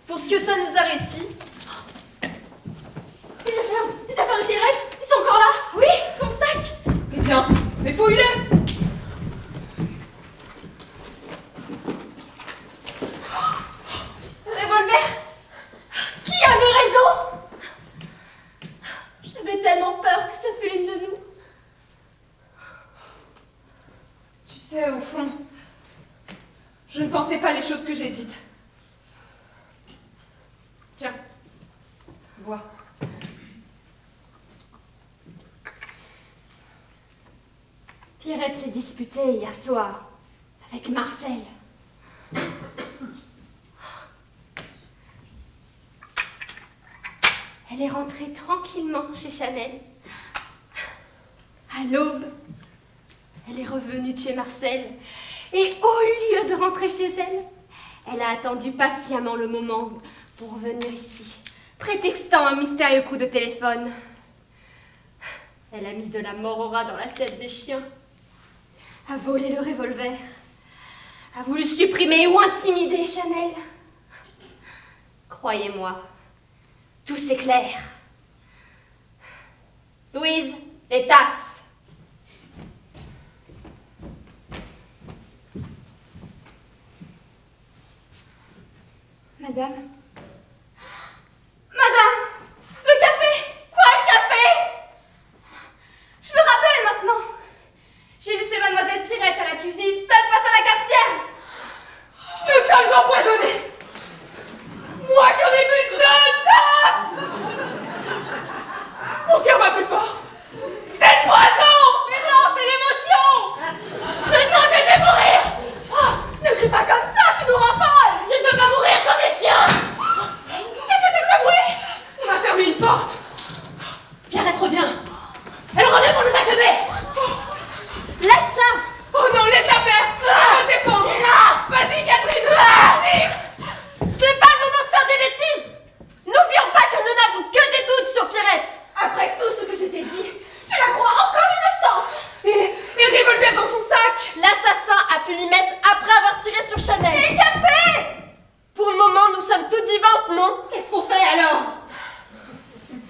Pour ce que ça nous a réussi. Les affaires de Pierrette, ils sont encore là! Oui, son sac! Eh bien, mais fouille-le. Revolver! Qui avait raison? J'avais tellement peur que ce fût l'une de nous. Tu sais, au fond, je ne pensais pas les choses que j'ai dites. Tiens, bois. Pierrette s'est disputée hier soir avec Marcel. Elle est rentrée tranquillement chez Chanel. À l'aube, elle est revenue tuer Marcel. Et au lieu de rentrer chez elle, elle a attendu patiemment le moment pour venir ici, prétextant un mystérieux coup de téléphone. Elle a mis de la mort au rat dans la selle des chiens, a volé le revolver, a voulu supprimer ou intimider Chanel. Croyez-moi, tout s'éclaire. Louise, les tasses. Madame? Madame! Le café! Quoi, le café? Je me rappelle maintenant. J'ai laissé mademoiselle Pierrette à la cuisine, seule face à la cafetière. Nous sommes empoisonnés. Moi qui en ai bu 2 tasses. Mon cœur bat plus fort. C'est le poison. Mais non, c'est l'émotion! Je sens que je vais mourir. Oh, ne crie pas comme ça, tu nous rends folle. Je ne peux pas mourir comme les chiens. Qu'est-ce que c'est que ça brûlait? On a fermé une porte. Pierrette revient. Elle revient pour nous achever. Lâche ça! Oh non, laisse-la faire. Elle va se défendre. Vas-y, Catherine. Tire. Ce n'est pas le moment de faire des bêtises! N'oublions pas que nous n'avons que des doutes sur Pierrette! Après tout ce que je t'ai dit, tu la crois encore innocente. Et le revolver dans son sac. L'assassin a pu l'y mettre après avoir tiré sur Chanel. Et café! Pour le moment, nous sommes toutes vivantes, non? Qu'est-ce qu'on fait alors?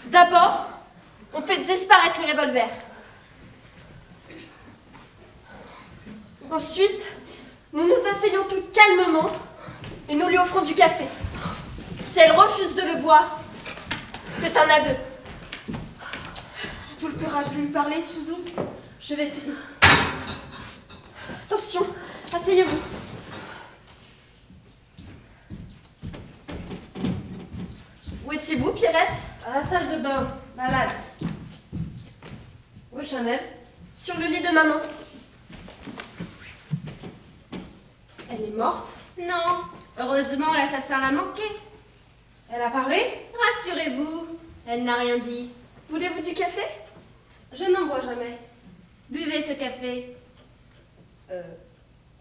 D'abord, on fait disparaître le revolver. Ensuite, nous nous asseyons toutes calmement et nous lui offrons du café. Si elle refuse de le boire, c'est un aveu. Tout le courage de lui parler, Susan? Je vais essayer. Attention, asseyez-vous. Où étiez-vous, Pierrette? À la salle de bain, malade. Où est Chanel? Sur le lit de maman. Elle est morte? Non, heureusement l'assassin l'a manqué. Elle a parlé? Rassurez-vous, elle n'a rien dit. Voulez-vous du café? Je n'en bois jamais. Buvez ce café.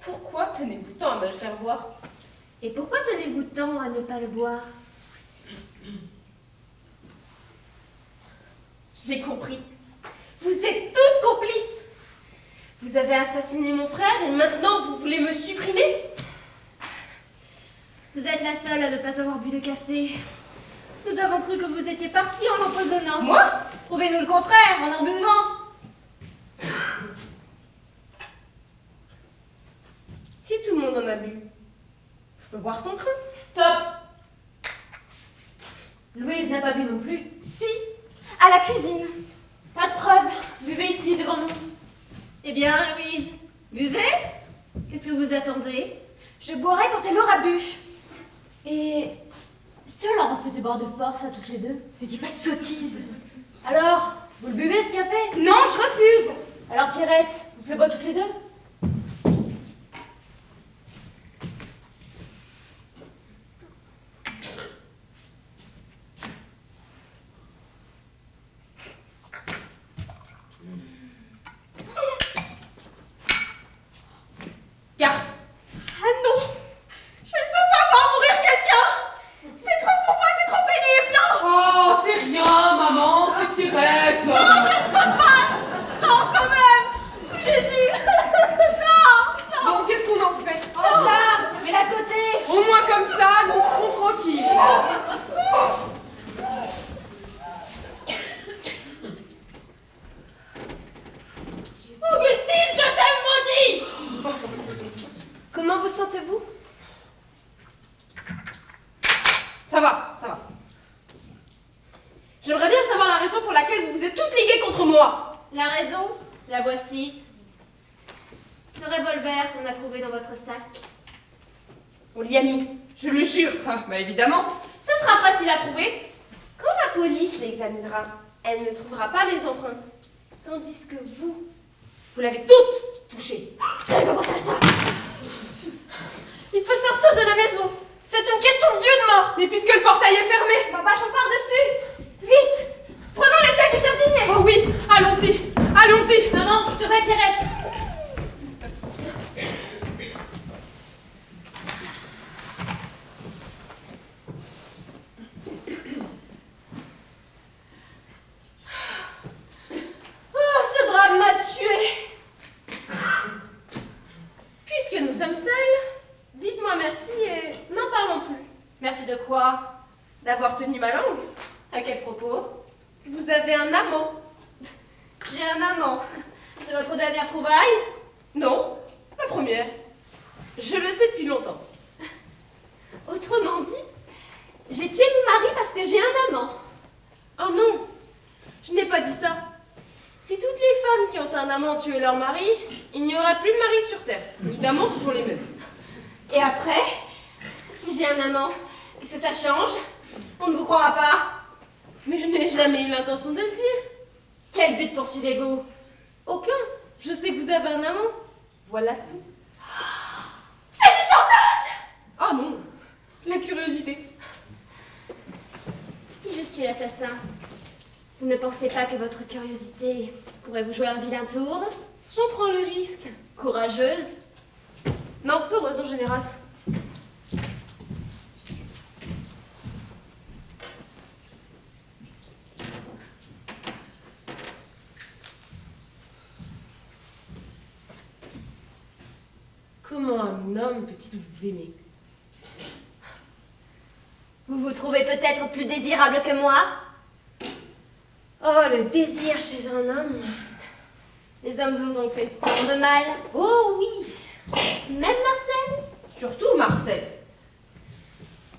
Pourquoi tenez-vous tant à me le faire boire? Et pourquoi tenez-vous tant à ne pas le boire? J'ai compris. Vous êtes toutes complices. Vous avez assassiné mon frère et maintenant vous voulez me supprimer? Vous êtes la seule à ne pas avoir bu de café. Nous avons cru que vous étiez parti en l'empoisonnant. Moi? Prouvez-nous le contraire en buvant. Si tout le monde en a bu, je peux boire sans crainte. Stop! Louise n'a pas bu non plus. Si, à la cuisine. Pas de preuve. Buvez ici devant nous. Eh bien, Louise, buvez. Qu'est-ce que vous attendez? Je boirai quand elle aura bu. Et si on leur en faisait boire de force à toutes les deux? Ne dis pas de sottises. Alors, vous le buvez ce café? Non, je refuse. Alors Pierrette, vous le boit toutes les deux? Garce! Ah non! Je ne peux pas voir mourir quelqu'un! C'est trop pour moi, c'est trop pénible, non! Oh, c'est rien, maman, c'est Pierrette. Non, je ne peux pas! Non, quand même! Jésus! Non! Bon, qu'est-ce qu'on en fait? Là, mets-la de côté. Au moins comme ça, nous serons tranquilles. Augustine, je t'aime, maudit! Comment vous sentez-vous? Ça va, ça va. J'aimerais bien savoir la raison pour laquelle vous vous êtes toutes liguées contre moi. La raison, la voici. Ce revolver qu'on a trouvé dans votre sac. On l'y a mis, je le jure. Ah, bah évidemment. Ce sera facile à prouver. Quand la police l'examinera, elle ne trouvera pas mes empreintes. Tandis que vous l'avez toutes touchées. J'avais pas pensé à ça. Il faut sortir de la maison. C'est une question de vie ou de mort. Mais puisque le portail est fermé. Bah, passons par-dessus. Vite. Prenons l'échelle du jardinier. Oh oui, allons-y, allons-y. Maman, surveille Pierrette. Oh, ce drame m'a tué. Puisque nous sommes seuls, dites-moi merci et n'en parlons plus. Merci de quoi? D'avoir tenu ma langue. À quel propos? Vous avez un amant. J'ai un amant. C'est votre dernière trouvaille? Non, la première. Je le sais depuis longtemps. Autrement dit, j'ai tué mon mari parce que j'ai un amant. Oh non, je n'ai pas dit ça. Si toutes les femmes qui ont un amant tuaient leur mari, il n'y aurait plus de mari sur Terre. Évidemment, ce sont les mêmes. Et après, si j'ai un amant et que ça change, on ne vous croira pas. Mais je n'ai jamais eu l'intention de le dire. Quel but poursuivez-vous? Aucun. Je sais que vous avez un amant. Voilà tout. C'est du chantage. Ah non, la curiosité. Si je suis l'assassin, vous ne pensez pas que votre curiosité pourrait vous jouer un vilain tour? J'en prends le risque. Courageuse? Non, peureuse en général. Comment un homme peut-il vous aimer? Vous vous trouvez peut-être plus désirable que moi? Oh, le désir chez un homme. Les hommes vous ont donc fait tant de mal? Oh oui. Même Marcel? Surtout Marcel.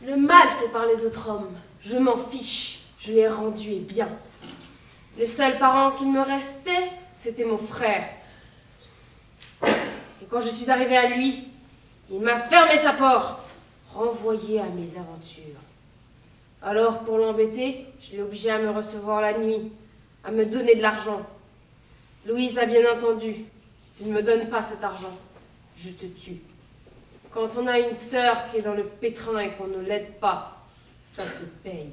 Le mal fait par les autres hommes, je m'en fiche. Je l'ai rendu et bien. Le seul parent qu'il me restait, c'était mon frère. Et quand je suis arrivée à lui, il m'a fermé sa porte, renvoyé à mes aventures. Alors, pour l'embêter, je l'ai obligé à me recevoir la nuit, à me donner de l'argent. Louise a bien entendu. Si tu ne me donnes pas cet argent, je te tue. Quand on a une sœur qui est dans le pétrin et qu'on ne l'aide pas, ça se paye.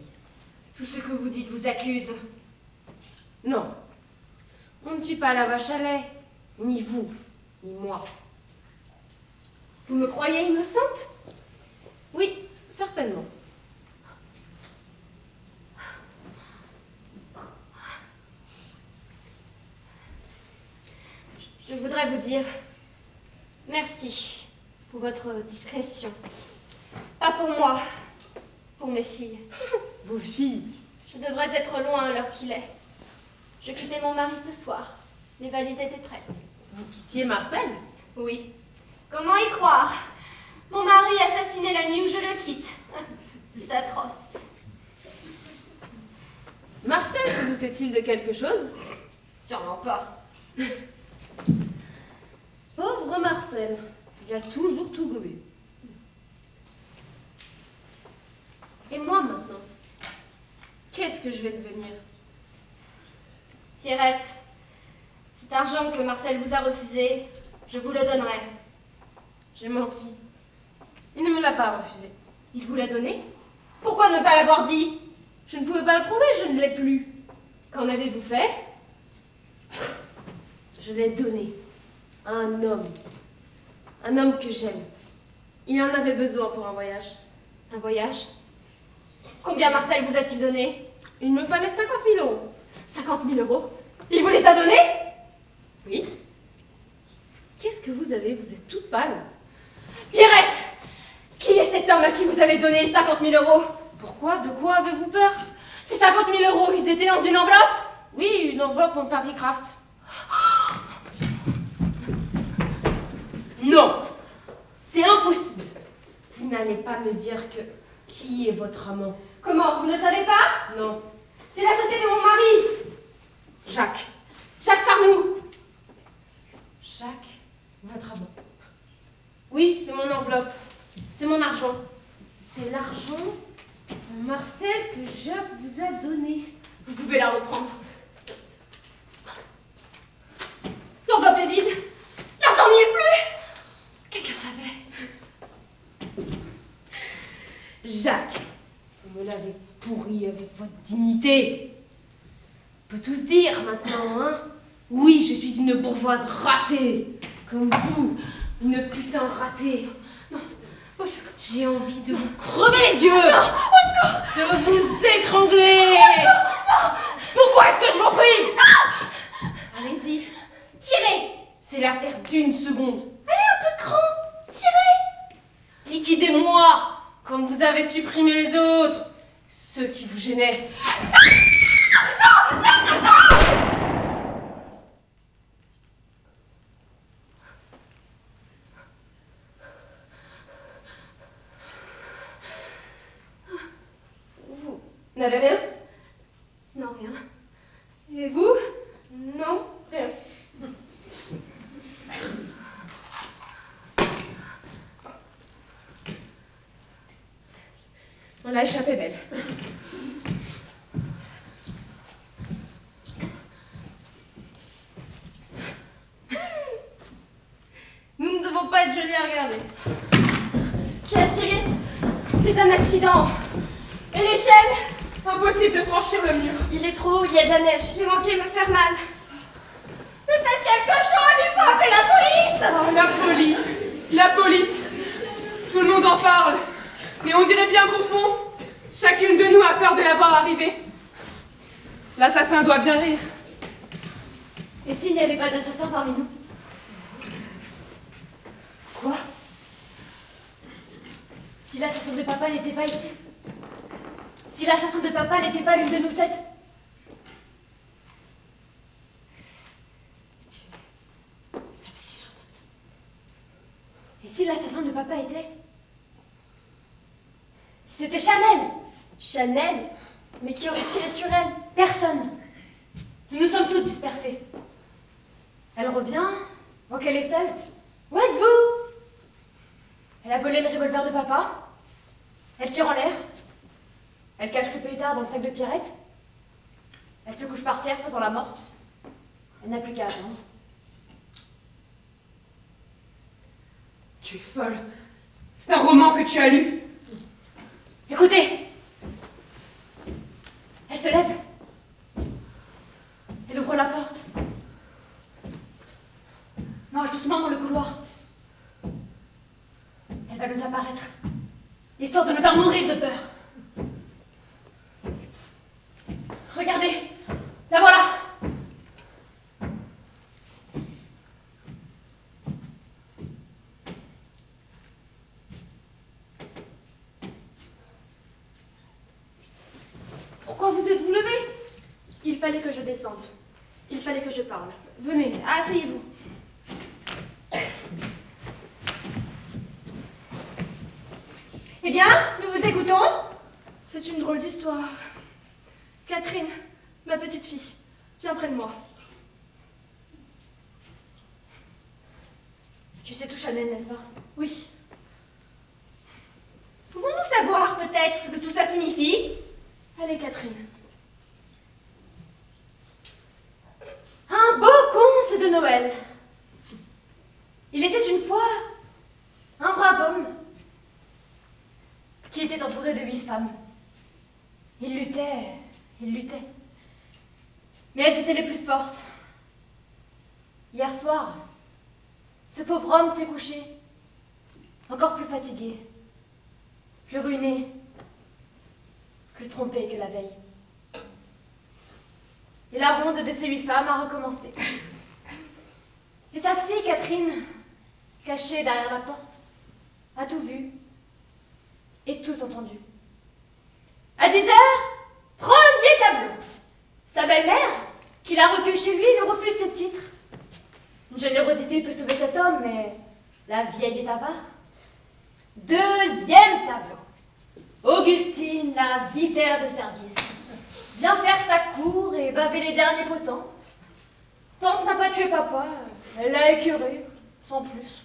Tout ce que vous dites vous accuse. Non. On ne tue pas la vache à lait. Ni vous, ni moi. Vous me croyez innocente? Oui, certainement. Je voudrais vous dire merci pour votre discrétion. Pas pour moi, pour mes filles. Vos filles? Je devrais être loin à l'heure qu'il est. Je quittais mon mari ce soir. Les valises étaient prêtes. Vous quittiez Marcel? Oui. Comment y croire? Mon mari assassiné la nuit où je le quitte. C'est atroce. Marcel se doutait-il de quelque chose? Sûrement pas. Pauvre Marcel, il a toujours tout gobé. Et moi maintenant, qu'est-ce que je vais devenir? Pierrette, cet argent que Marcel vous a refusé, je vous le donnerai. J'ai menti. Il ne me l'a pas refusé. Il vous l'a donné? Pourquoi ne pas l'avoir dit? Je ne pouvais pas le prouver, je ne l'ai plus. Qu'en avez-vous fait? Je l'ai donné à un homme. Un homme que j'aime. Il en avait besoin pour un voyage. Un voyage? Combien Marcel vous a-t-il donné? Il me fallait 50 000 €. 50 000 €? Il vous les a donnés? Oui. Qu'est-ce que vous avez? Vous êtes toute pâle. Pierrette! Qui est cet homme à qui vous avez donné 50 000 €? Pourquoi? De quoi avez-vous peur? Ces 50 000 €, ils étaient dans une enveloppe? Oui, une enveloppe en papier craft. Non! C'est impossible. Vous n'allez pas me dire que... Qui est votre amant? Comment, vous ne savez pas? Non. C'est l'associé de mon mari! Jacques. Jacques Farnoux! Jacques, votre amant. Oui, c'est mon enveloppe. C'est mon argent. C'est l'argent de Marcel que Jacques vous a donné. Vous pouvez la reprendre. L'enveloppe est vide. L'argent n'y est plus. Quelqu'un savait. Jacques, vous me l'avez pourri avec votre dignité. On peut tous dire maintenant, hein? Oui, je suis une bourgeoise ratée. Comme vous, une putain ratée. Non, au secours. J'ai envie de vous crever les yeux. Non, au secours. De vous étrangler. Non. Pourquoi est-ce que je m'en prie? Non. Allez-y, tirez. C'est l'affaire d'une seconde. Allez, un peu de cran. Tirez. Liquidez-moi, comme vous avez supprimé les autres. Ceux qui vous gênaient. Non, non. Vous n'avez rien? Non, rien. Et vous? Non, rien. On l'a échappé belle. Nous ne devons pas être jolis à regarder. Qui a tiré? C'était un accident. Et l'échelle? Impossible de franchir le mur. Il est trop haut, il y a de la neige. J'ai manqué de me faire mal. Mais faites quelque chose, il faut appeler la police! Oh, la police. La police. Tout le monde en parle. Mais on dirait bien qu'au fond, chacune de nous a peur de la voir arriver. L'assassin doit bien rire. Et s'il n'y avait pas d'assassin parmi nous? Quoi? Si l'assassin de papa n'était pas ici? Si l'assassin de papa n'était pas l'une de nous 7? C'est absurde. Et si l'assassin de papa était... Si c'était Chanel? Chanel? Mais qui aurait tiré sur elle? Personne. Nous nous sommes toutes dispersées. Elle revient, voit qu'elle est seule. Où êtes-vous? Elle a volé le revolver de papa. Elle tire en l'air. Elle cache le pétard dans le sac de Pierrette. Elle se couche par terre faisant la morte. Elle n'a plus qu'à attendre. Tu es folle. C'est un roman que tu as lu. Écoutez! Elle se lève. Elle ouvre la porte. Marche doucement dans le couloir. Elle va nous apparaître, histoire de nous faire mourir de peur. Regardez, la voilà. Pourquoi vous êtes-vous levé? Il fallait que je descende. Il fallait que je parle. Venez, asseyez-vous. Eh bien, nous vous écoutons. C'est une drôle d'histoire. Catherine, ma petite fille, viens près de moi. Tu sais tout, Chanel, n'est-ce pas? Oui. Pouvons-nous savoir peut-être ce que tout ça signifie? Allez, Catherine. Un beau conte de Noël. Il était une fois un brave homme qui était entouré de 8 femmes. Il luttait. Mais elles étaient les plus fortes. Hier soir, ce pauvre homme s'est couché, encore plus fatigué, plus ruiné, plus trompé que la veille. Et la ronde de ces 8 femmes a recommencé. Et sa fille, Catherine, cachée derrière la porte, a tout vu et tout entendu. À 10 heures, premier tableau. Sa belle-mère, qui l'a recueilli chez lui, lui refuse ses titres. Une générosité peut sauver cet homme, mais la vieille est avare. Deuxième tableau. Augustine, la vipère de service, vient faire sa cour et baver les derniers potents. Tante n'a pas tué papa, elle l'a écœuré, sans plus.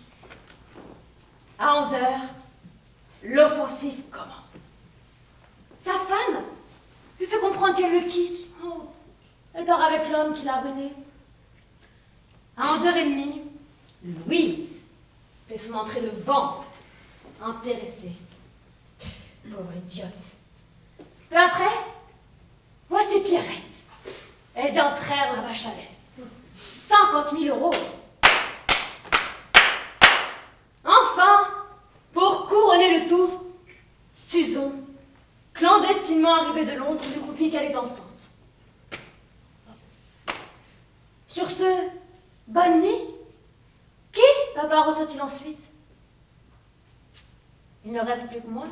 À 11 heures, l'offensive commence. Sa femme lui fait comprendre qu'elle le quitte. Oh, elle part avec l'homme qui l'a ruiné. À 11h30, Louise fait son entrée de vent, intéressée. Pauvre idiote. Peu après, voici Pierrette. Elle vient traire la vache à lait. 50 000 €. Enfin, pour couronner le tout, Susan, clandestinement arrivée de Londres, lui confie qu'elle est enceinte. Sur ce, bonne nuit. Qui, papa, reçoit-il ensuite? Il ne reste plus que moi.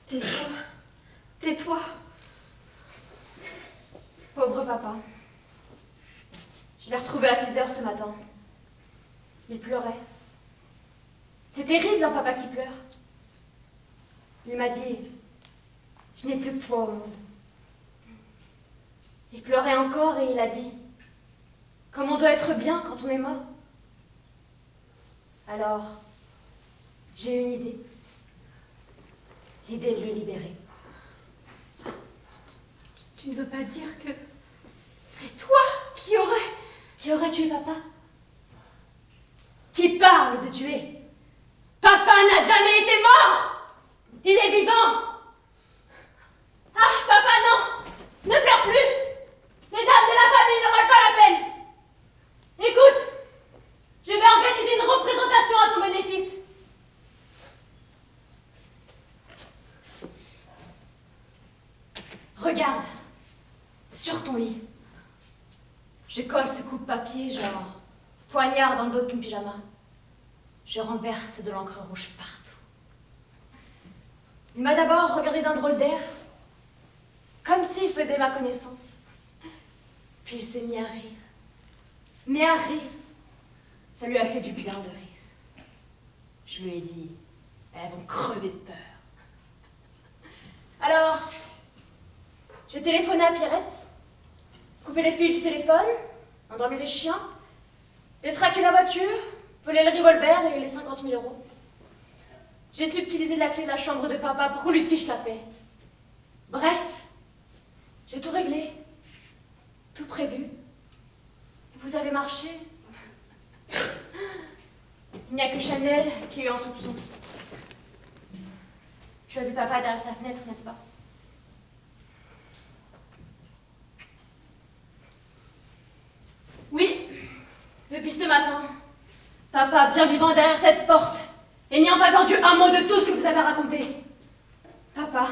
Tais-toi. Tais-toi. Pauvre papa. Je l'ai retrouvé à 6 heures ce matin. Il pleurait. C'est terrible, un papa qui pleure. Il m'a dit, je n'ai plus que toi au monde. Il pleurait encore et il a dit, comme on doit être bien quand on est mort. Alors, j'ai une idée. L'idée de le libérer. Tu ne veux pas dire que c'est toi qui aurais tué papa? Qui parle de tuer? Papa n'a jamais été mort! Il est vivant! Ah, papa, non! Ne pleure plus! Les dames de la famille ne valent pas la peine! Écoute, je vais organiser une représentation à ton bénéfice. Regarde, sur ton lit. Je colle ce coupe-papier, genre poignard dans le dos de ton pyjama. Je renverse de l'encre rouge partout. Il m'a d'abord regardé d'un drôle d'air, comme s'il faisait ma connaissance. Puis il s'est mis à rire. Mais à rire, ça lui a fait du bien de rire. Je lui ai dit, elles vont crever de peur. Alors, j'ai téléphoné à Pierrette, coupé les fils du téléphone, endormi les chiens, détraqué la voiture, volé le revolver et les 50 000 €. J'ai subtilisé la clé de la chambre de papa pour qu'on lui fiche la paix. Bref, j'ai tout réglé, tout prévu. Vous avez marché. Il n'y a que Chanel qui a eu un soupçon. Tu as vu papa derrière sa fenêtre, n'est-ce pas? Oui, depuis ce matin, papa bien vivant derrière cette porte, et n'ayant pas perdu un mot de tout ce que vous avez raconté. Papa,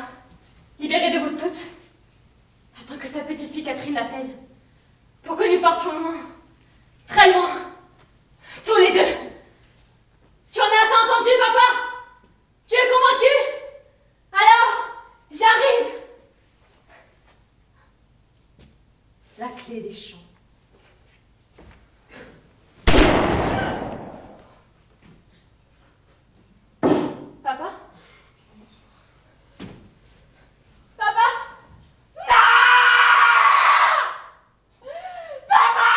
libéré de vous toutes, attend que sa petite fille Catherine l'appelle, pour que nous partions loin, très loin, tous les deux. Tu en as assez entendu, papa? Tu es convaincu? Alors, j'arrive. La clé des champs. Papa? Papa? Non! Papa!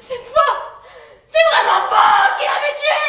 Cette fois, c'est vraiment vous qui l'avez tué!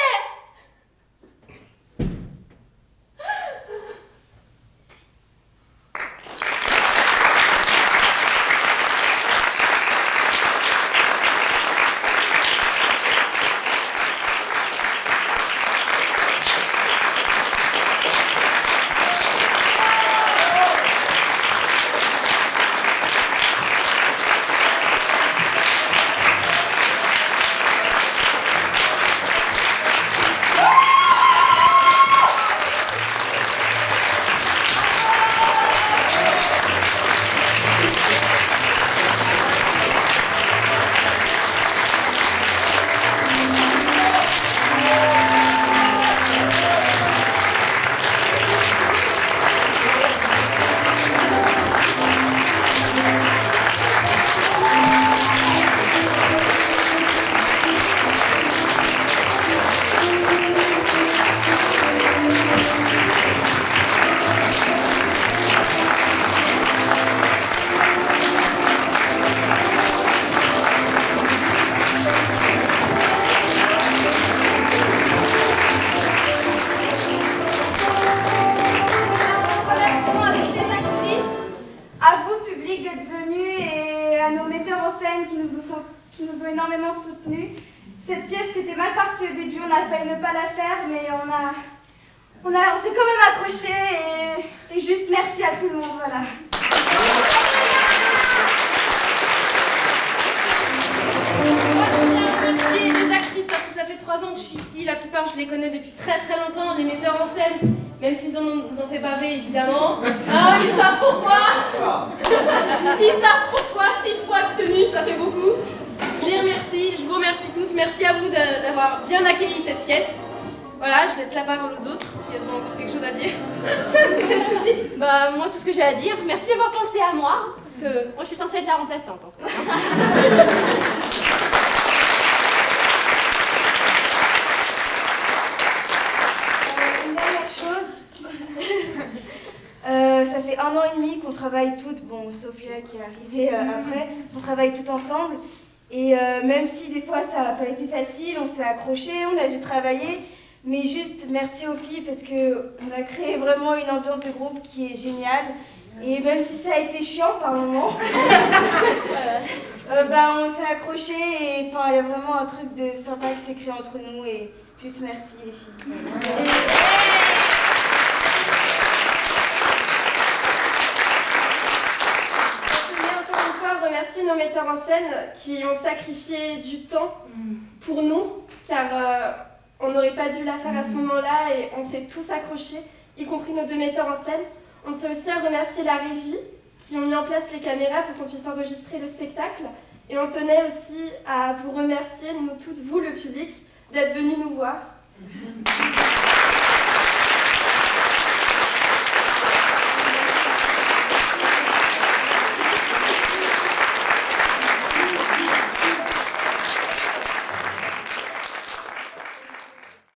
qui nous ont énormément soutenus. Cette pièce était mal partie au début, on a failli ne pas la faire, mais on s'est quand même accroché et juste merci à tout le monde, voilà. Moi, je voudrais remercier les actrices parce que ça fait 3 ans que je suis ici. La plupart, je les connais depuis très longtemps. Les metteurs en scène, même s'ils nous ont fait baver, évidemment. Ah, ils savent pourquoi. Ils savent pourquoi. 6 fois de tenue, ça fait beaucoup. Je les remercie. Je vous remercie tous. Merci à vous d'avoir bien accueilli cette pièce. Voilà, je laisse la parole aux autres si elles ont encore quelque chose à dire. C'était le public. Bah, moi, tout ce que j'ai à dire, merci d'avoir pensé à moi, parce que moi, je suis censée être la remplaçante, en fait. Une dernière chose. Ça fait 1 an et demi qu'on travaille toutes, bon, sauf là qui est arrivé après, on travaille toutes ensemble. Et même si des fois ça n'a pas été facile, on s'est accrochés, on a dû travailler. Mais juste merci aux filles parce qu'on a créé vraiment une ambiance de groupe qui est géniale. Et même si ça a été chiant par moments, on s'est accrochés et il y a vraiment un truc de sympa qui s'est créé entre nous. Et juste merci les filles. Remercier nos metteurs en scène qui ont sacrifié du temps pour nous, car on n'aurait pas dû la faire à ce moment-là et on s'est tous accrochés, y compris nos 2 metteurs en scène. On tient aussi à remercier la régie qui ont mis en place les caméras pour qu'on puisse enregistrer le spectacle. Et on tenait aussi à vous remercier, nous toutes, vous le public, d'être venus nous voir.